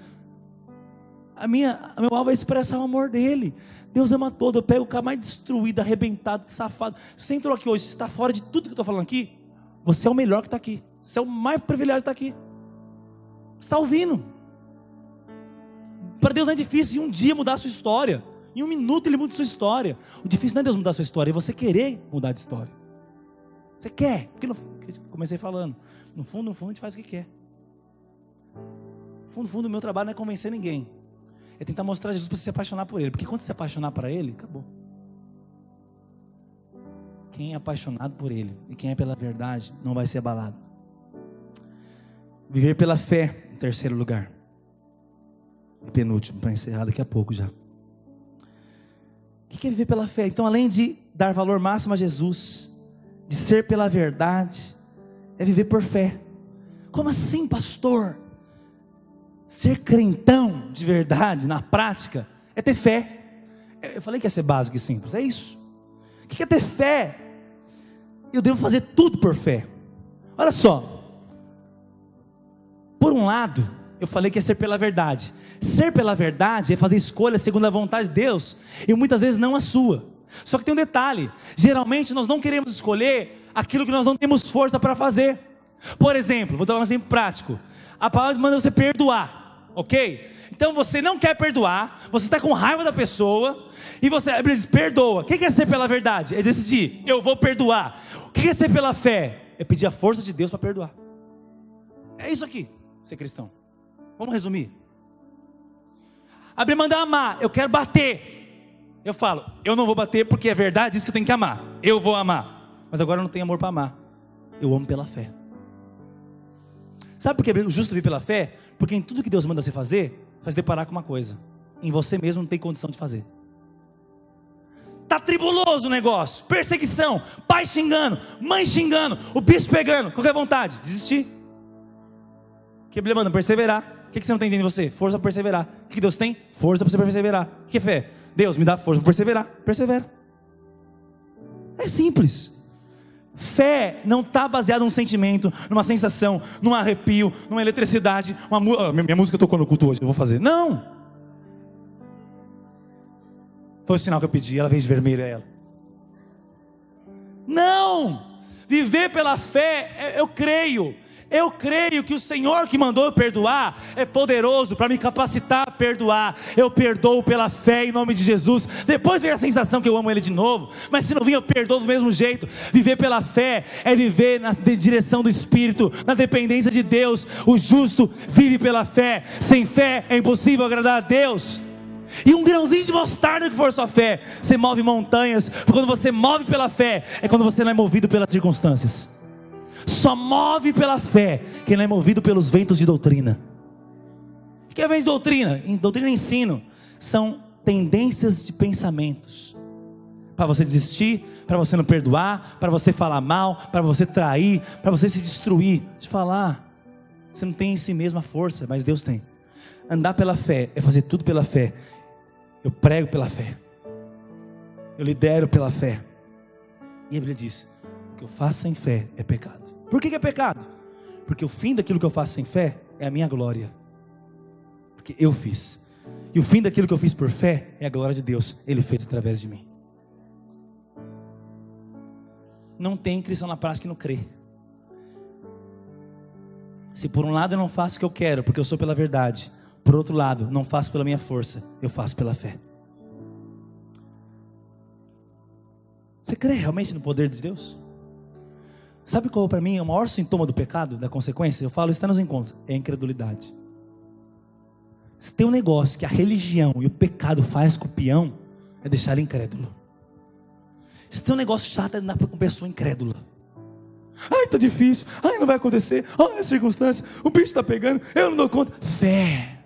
Meu alvo é expressar o amor dele. Deus ama todo. Eu pego o cara mais destruído, arrebentado, safado. Se você entrou aqui hoje, você está fora de tudo que eu estou falando aqui, você é o melhor que está aqui, você é o mais privilegiado que está aqui. Você está ouvindo? Para Deus não é difícil em um dia mudar a sua história. Em um minuto Ele muda a sua história. O difícil não é Deus mudar a sua história, é você querer mudar de história. Você quer, porque comecei falando, no fundo a gente faz o que quer. No fundo, o meu trabalho não é convencer ninguém, é tentar mostrar Jesus para você se apaixonar por Ele, porque quando você se apaixonar por Ele, acabou. Quem é apaixonado por Ele e quem é pela verdade não vai ser abalado. Viver pela fé, em terceiro lugar, e penúltimo, para encerrar daqui a pouco já. O que é viver pela fé? Então, além de dar valor máximo a Jesus, de ser pela verdade, é viver por fé. Como assim, pastor? Ser crentão de verdade, na prática, é ter fé. Eu falei que ia ser básico e simples, é isso. O que é ter fé? Eu devo fazer tudo por fé. Olha só, por um lado, eu falei que é ser pela verdade. Ser pela verdade é fazer escolhas segundo a vontade de Deus, e muitas vezes não a sua. Só que tem um detalhe, geralmente nós não queremos escolher aquilo que nós não temos força para fazer. Por exemplo, vou dar um exemplo prático. A palavra manda você perdoar, ok? Então você não quer perdoar, você está com raiva da pessoa, e você diz, perdoa. O que é ser pela verdade? É decidir, eu vou perdoar. O que é ser pela fé? É pedir a força de Deus para perdoar. É isso aqui, ser cristão. Vamos resumir. A Bíblia manda amar, eu quero bater. Eu falo, eu não vou bater porque é verdade, diz que eu tenho que amar. Eu vou amar, mas agora eu não tenho amor para amar. Eu amo pela fé. Sabe por que o justo vive pela fé? Porque em tudo que Deus manda você fazer, você vai se deparar com uma coisa: em você mesmo não tem condição de fazer. Está tribuloso o negócio, perseguição, pai xingando, mãe xingando, o bicho pegando, qualquer vontade, desistir. O que a Bíblia manda? Perseverar. O que você não tem dentro de você? Força para perseverar. O que Deus tem? Força para você perseverar. O que é fé? Deus me dá força para perseverar. Persevera. É simples. Fé não está baseada num sentimento, numa sensação, num arrepio, numa eletricidade. Minha música tocou no culto hoje, eu vou fazer. Não. Foi o sinal que eu pedi, ela veio de vermelho, é ela. Não. Viver pela fé, eu creio que o Senhor que mandou eu perdoar é poderoso para me capacitar a perdoar. Eu perdoo pela fé em nome de Jesus. Depois vem a sensação que eu amo Ele de novo, mas se não vir eu perdoo do mesmo jeito. Viver pela fé é viver na direção do Espírito, na dependência de Deus. O justo vive pela fé. Sem fé é impossível agradar a Deus. E um grãozinho de mostarda que for sua fé, você move montanhas. Quando você move pela fé, é quando você não é movido pelas circunstâncias. Só move pela fé quem não é movido pelos ventos de doutrina. O que é vento de doutrina? Doutrina e ensino são tendências de pensamentos para você desistir, para você não perdoar, para você falar mal, para você trair, para você se destruir. Deixa eu falar, você não tem em si mesmo a força, mas Deus tem. Andar pela fé é fazer tudo pela fé. Eu prego pela fé, eu lidero pela fé. E a Bíblia diz: o que eu faço sem fé é pecado. Por que é pecado? Porque o fim daquilo que eu faço sem fé é a minha glória, porque eu fiz. E o fim daquilo que eu fiz por fé é a glória de Deus. Ele fez através de mim. Não tem cristão na prática que não crê. Se por um lado eu não faço o que eu quero, porque eu sou pela verdade, por outro lado, não faço pela minha força, eu faço pela fé. Você crê realmente no poder de Deus? Sabe qual para mim é o maior sintoma do pecado, da consequência? Eu falo, isso está nos encontros, é a incredulidade. Se tem um negócio que a religião e o pecado faz com o peão, é deixar ele incrédulo. Se tem um negócio chato, é andar com uma pessoa incrédula. Ai, está difícil, ai, não vai acontecer, ai, a circunstância, o bicho está pegando, eu não dou conta. Fé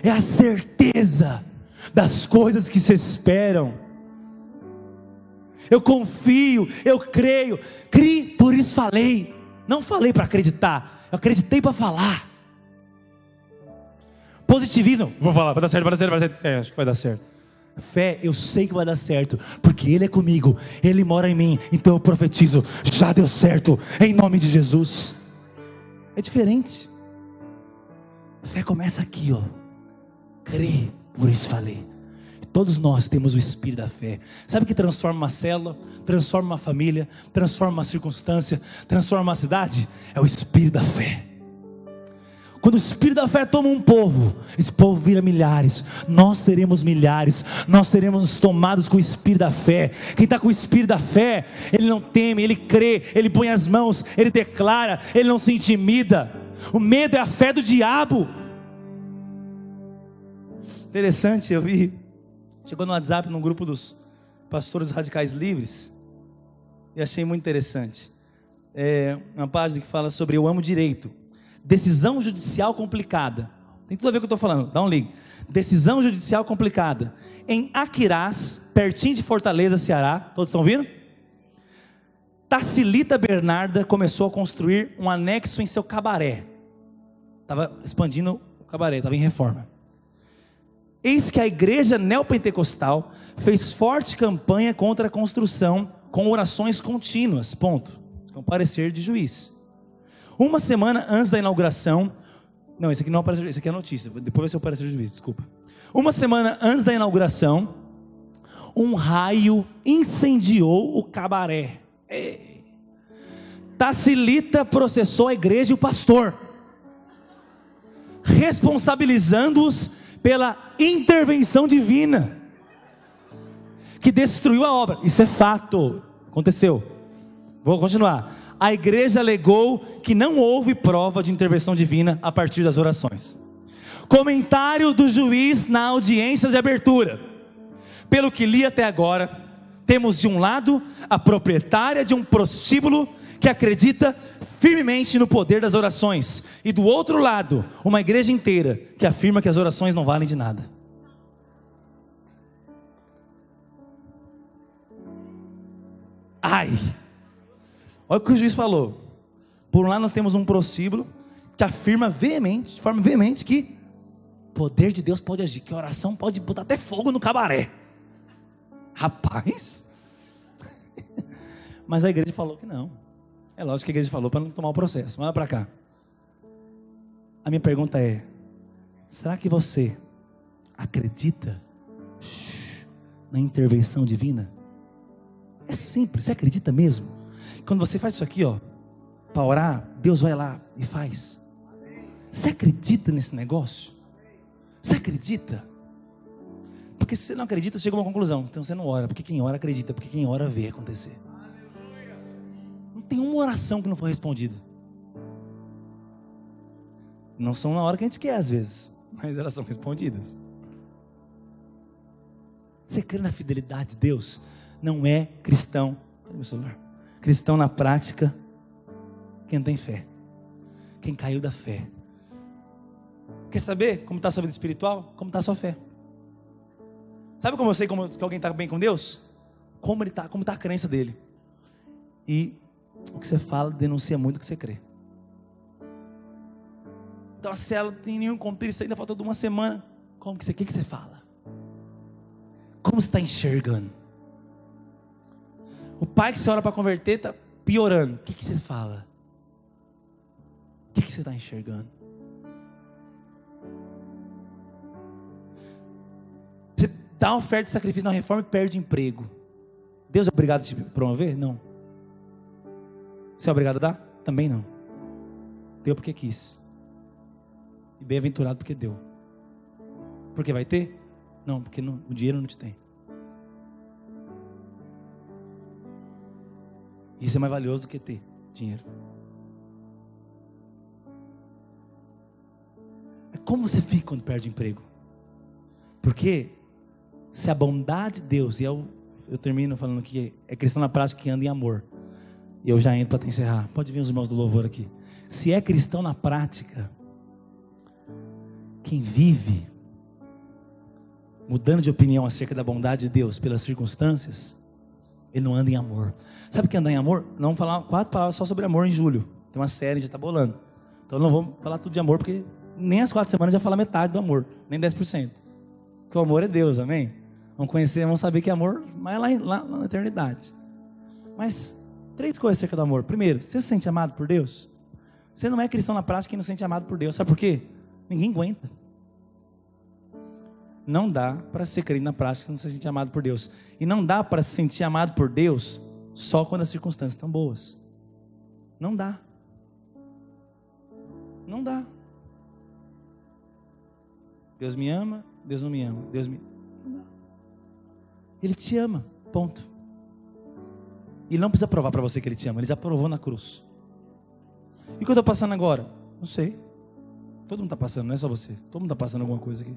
é a certeza das coisas que se esperam. Eu confio, eu creio, criei, por isso falei. Não falei para acreditar, eu acreditei para falar. Positivismo, vou falar, vai dar certo, vai dar certo, vai dar certo. Acho que vai dar certo. Fé, eu sei que vai dar certo, porque Ele é comigo, Ele mora em mim, então eu profetizo, já deu certo, em nome de Jesus. É diferente. A fé começa aqui, ó. Crê, por isso falei. Todos nós temos o espírito da fé. Sabe o que transforma uma célula, transforma uma família, transforma uma circunstância, transforma uma cidade? É o espírito da fé. Quando o espírito da fé toma um povo, esse povo vira milhares. Nós seremos milhares. Nós seremos tomados com o espírito da fé. Quem está com o espírito da fé, ele não teme, ele crê, ele põe as mãos, ele declara, ele não se intimida. O medo é a fé do diabo. Interessante, eu vi, chegou no WhatsApp, num grupo dos pastores radicais livres, e achei muito interessante. É uma página que fala sobre eu amo direito. Decisão judicial complicada. Tem tudo a ver com o que eu estou falando, dá um link. Decisão judicial complicada. Em Aquirás, pertinho de Fortaleza, Ceará. Todos estão ouvindo? Tacilita Bernarda começou a construir um anexo em seu cabaré. Estava expandindo o cabaré, estava em reforma. Eis que a igreja neopentecostal fez forte campanha contra a construção, com orações contínuas, ponto. É um parecer de juiz. Uma semana antes da inauguração, não, esse aqui não é o parecer, esse aqui é a notícia, depois vai ser o parecer de juiz, desculpa. Uma semana antes da inauguração, um raio incendiou o cabaré. Tacilita processou a igreja e o pastor, responsabilizando-os pela intervenção divina, que destruiu a obra. Isso é fato, aconteceu. Vou continuar. A igreja alegou que não houve prova de intervenção divina a partir das orações. Comentário do juiz na audiência de abertura: pelo que li até agora, temos de um lado a proprietária de um prostíbulo que acredita firmemente no poder das orações, e do outro lado, uma igreja inteira que afirma que as orações não valem de nada. Ai, olha o que o juiz falou. Por um lado nós temos um prostíbulo que afirma veemente, de forma veemente, que o poder de Deus pode agir, que a oração pode botar até fogo no cabaré. Rapaz, mas a igreja falou que não. É lógico que a igreja falou para não tomar o processo. Olha para cá. A minha pergunta é: será que você acredita na intervenção divina? É simples, você acredita mesmo? Quando você faz isso aqui, ó, para orar, Deus vai lá e faz. Você acredita nesse negócio? Você acredita? Porque se você não acredita, chega a uma conclusão. Então você não ora, porque quem ora acredita, porque quem ora vê acontecer. Não tem uma oração que não foi respondida. Não são na hora que a gente quer às vezes, mas elas são respondidas. Você crê na fidelidade de Deus? Não é cristão. Cadê meu celular? Cristão na prática quem tem fé, quem caiu da fé. Quer saber como está a sua vida espiritual? Como está a sua fé? Sabe como eu sei que alguém está bem com Deus? Como ele está, como está a crença dele. E o que você fala denuncia muito o que você crê. Então a célula não tem nenhum contexto, ainda falta uma semana. Como que você, o que você fala? Como você está enxergando? O pai que você ora para converter está piorando. O que você fala? O que você está enxergando? Você dá uma oferta de sacrifício na reforma e perde emprego. Deus é obrigado a te promover? Não. Você é obrigado a dar? Também não. Deu porque quis. E bem-aventurado porque deu. Porque vai ter? Não, porque não, o dinheiro não te tem. Isso é mais valioso do que ter dinheiro. Como você fica quando perde emprego? Porque se a bondade de Deus, e eu termino falando que é cristão na prática que anda em amor, e eu já entro para te encerrar, pode vir os irmãos do louvor aqui. Se é cristão na prática, quem vive mudando de opinião acerca da bondade de Deus pelas circunstâncias, ele não anda em amor. Sabe o que é andar em amor? Nós vamos falar 4 palavras só sobre amor em julho. Tem uma série, a gente está bolando. Então não vamos falar tudo de amor, porque nem as 4 semanas já fala metade do amor, nem 10%. Porque o amor é Deus, amém? Vamos conhecer, vamos saber que é amor, mas lá na eternidade. Mas 3 coisas acerca do amor. Primeiro, você se sente amado por Deus? Você não é cristão na prática e não se sente amado por Deus. Sabe por quê? Ninguém aguenta. Não dá para ser crente na prática se não se sente amado por Deus. E não dá para se sentir amado por Deus só quando as circunstâncias estão boas. Não dá. Não dá. Deus me ama, Deus não me ama. Ele te ama, ponto. E Ele não precisa provar para você que Ele te ama, Ele já provou na cruz. E o que eu estou passando agora? Não sei. Todo mundo está passando, não é só você. Todo mundo está passando alguma coisa aqui.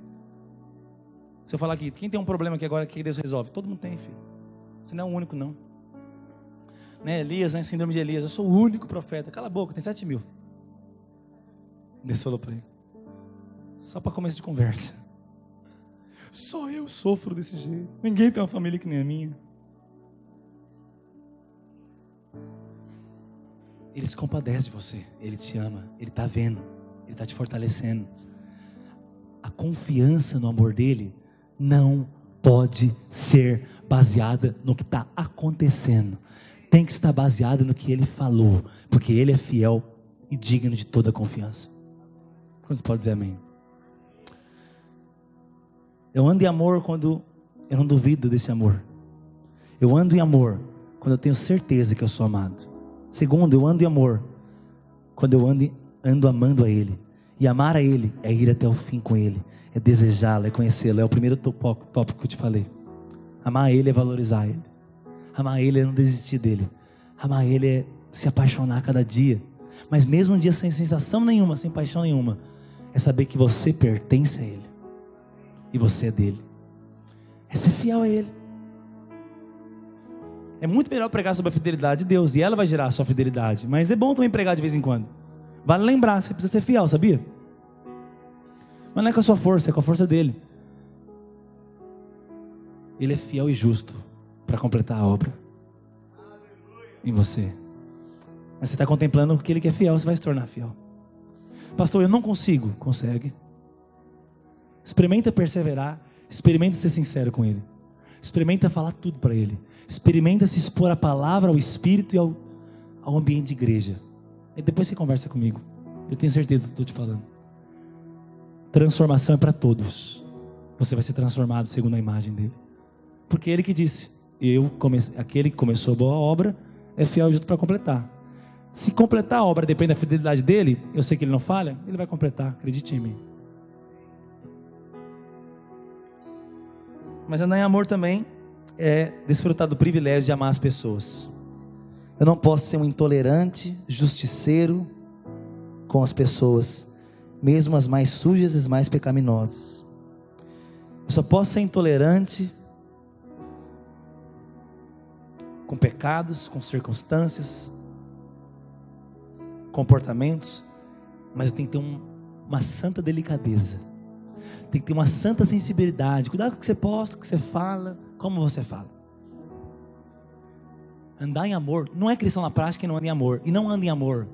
Se eu falar aqui, quem tem um problema aqui agora que Deus resolve? Todo mundo tem, filho. Você não é o único, não. Né, Elias, né? Síndrome de Elias. Eu sou o único profeta. Cala a boca, tem 7.000. Deus falou para ele. Só para começo de conversa. Só eu sofro desse jeito. Ninguém tem uma família que nem a minha. Ele se compadece de você. Ele te ama. Ele está vendo. Ele está te fortalecendo. A confiança no amor dele não pode ser baseada no que está acontecendo. Tem que estar baseada no que ele falou. Porque ele é fiel e digno de toda confiança. Quantos podem dizer amém? Eu ando em amor quando eu não duvido desse amor. Eu ando em amor quando eu tenho certeza que eu sou amado. Segundo, eu ando em amor quando eu ando amando a Ele. E amar a Ele é ir até o fim com Ele, é desejá-lo, é conhecê-lo. É o primeiro tópico que eu te falei. Amar a Ele é valorizar Ele. Amar a Ele é não desistir dEle. Amar a Ele é se apaixonar a cada dia. Mas mesmo um dia sem sensação nenhuma, sem paixão nenhuma, é saber que você pertence a Ele e você é dele. É ser fiel a Ele. É muito melhor pregar sobre a fidelidade de Deus, e ela vai gerar a sua fidelidade. Mas é bom também pregar de vez em quando. Vale lembrar, você precisa ser fiel, sabia? Mas não é com a sua força, é com a força dele. Ele é fiel e justo para completar a obra em você. Mas você está contemplando que Ele que é fiel, você vai se tornar fiel. Pastor, eu não consigo. Consegue. Experimenta perseverar. Experimenta ser sincero com Ele. Experimenta falar tudo para Ele. Experimenta se expor à palavra, ao Espírito e ao ambiente de igreja. E depois você conversa comigo. Eu tenho certeza do que estou te falando. Transformação é para todos. Você vai ser transformado segundo a imagem dele. Porque Ele que disse: aquele que começou a boa obra é fiel e justo para completar. Se completar a obra depende da fidelidade dele, eu sei que ele não falha, ele vai completar, acredite em mim. Mas andar em amor também é desfrutar do privilégio de amar as pessoas. Eu não posso ser um intolerante, justiceiro com as pessoas, mesmo as mais sujas e as mais pecaminosas. Eu só posso ser intolerante com pecados, com circunstâncias, comportamentos, mas eu tenho que ter uma santa delicadeza. Tem que ter uma santa sensibilidade. Cuidado com o que você posta, com o que você fala, como você fala. Andar em amor, não é cristão na prática quem não anda em amor. E não anda em amor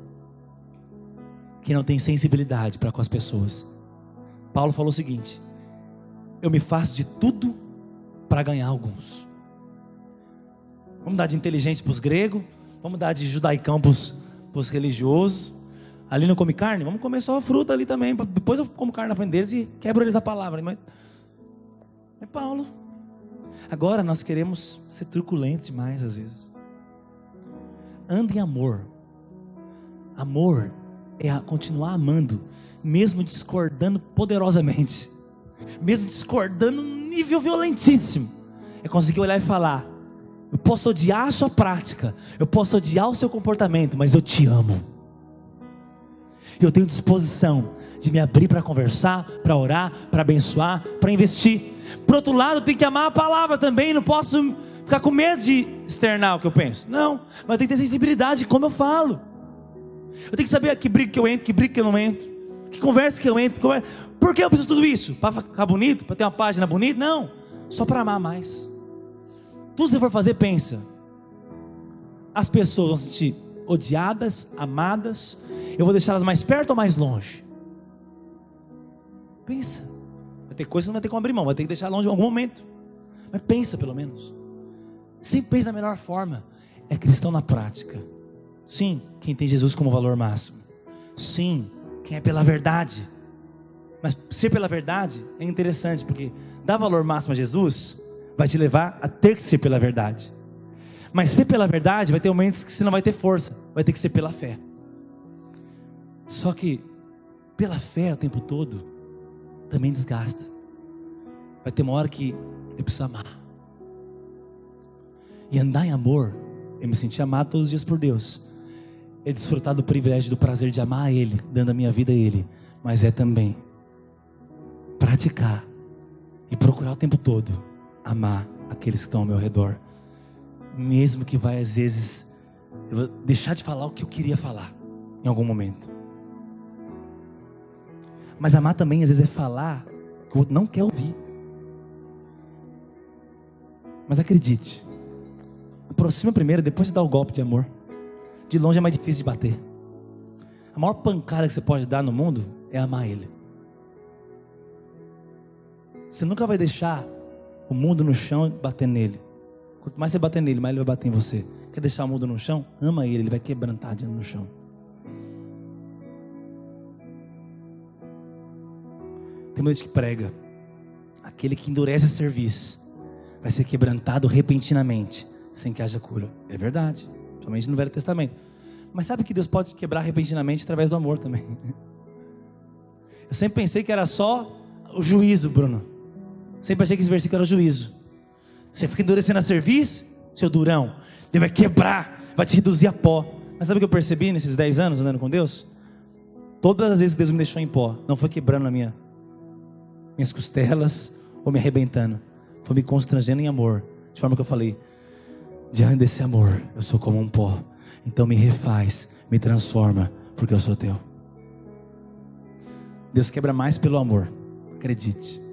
quem não tem sensibilidade para com as pessoas. Paulo falou o seguinte: eu me faço de tudo para ganhar alguns. Vamos dar de inteligente para os gregos, vamos dar de judaicão para os religiosos. Ali não come carne? Vamos comer só a fruta ali também. Depois eu como carne na frente deles e quebro eles a palavra. Mas é Paulo. Agora nós queremos ser truculentos demais às vezes. Ande em amor. Amor é continuar amando, mesmo discordando poderosamente, mesmo discordando num nível violentíssimo. É conseguir olhar e falar: eu posso odiar a sua prática, eu posso odiar o seu comportamento, mas eu te amo. Eu tenho disposição de me abrir para conversar, para orar, para abençoar, para investir. Por outro lado, eu tenho que amar a palavra também. Não posso ficar com medo de externar o que eu penso. Não, mas eu tenho que ter sensibilidade de como eu falo. Eu tenho que saber que briga que eu entro, que briga que eu não entro, que conversa que eu entro, Por que eu preciso de tudo isso? Para ficar bonito? Para ter uma página bonita? Não, só para amar mais. Tudo que você for fazer, pensa: as pessoas vão se sentir odiadas, amadas, eu vou deixá-las mais perto ou mais longe? Pensa. Vai ter coisa que não vai ter como abrir mão, vai ter que deixar longe em algum momento. Mas pensa pelo menos. Sempre pensa da melhor forma. É cristão na prática. Sim, quem tem Jesus como valor máximo. Sim, quem é pela verdade. Mas ser pela verdade é interessante, porque dar valor máximo a Jesus vai te levar a ter que ser pela verdade. Mas ser pela verdade vai ter momentos que você não vai ter força, vai ter que ser pela fé. Só que pela fé o tempo todo também desgasta. Vai ter uma hora que eu preciso amar. E andar em amor é me sentir amado todos os dias por Deus. É desfrutar do privilégio, do prazer de amar a Ele, dando a minha vida a Ele. Mas é também praticar e procurar o tempo todo amar aqueles que estão ao meu redor. Mesmo que vai, às vezes, eu vou deixar de falar o que eu queria falar em algum momento. Mas amar também, às vezes, é falar o que o outro não quer ouvir. Mas acredite, aproxima primeiro, depois você dá o golpe de amor. De longe é mais difícil de bater. A maior pancada que você pode dar no mundo é amar Ele. Você nunca vai deixar o mundo no chão e bater nele. Quanto mais você bater nele, mais ele vai bater em você. Quer deixar o mundo no chão? Ama Ele, Ele vai quebrantar no chão. Tem muita gente que prega: aquele que endurece a cerviz vai ser quebrantado repentinamente, sem que haja cura. É verdade, somente no Velho Testamento. Mas sabe que Deus pode quebrar repentinamente através do amor também. Eu sempre pensei que era só o juízo, Bruno. Sempre achei que esse versículo era o juízo. Você fica endurecendo a cerviz, seu durão, Ele vai quebrar, vai te reduzir a pó. Mas sabe o que eu percebi nesses 10 anos andando com Deus? Todas as vezes que Deus me deixou em pó, não foi quebrando minhas costelas ou me arrebentando, foi me constrangendo em amor. De forma que eu falei: diante desse amor, eu sou como um pó. Então me refaz, me transforma, porque eu sou teu. Deus quebra mais pelo amor, acredite.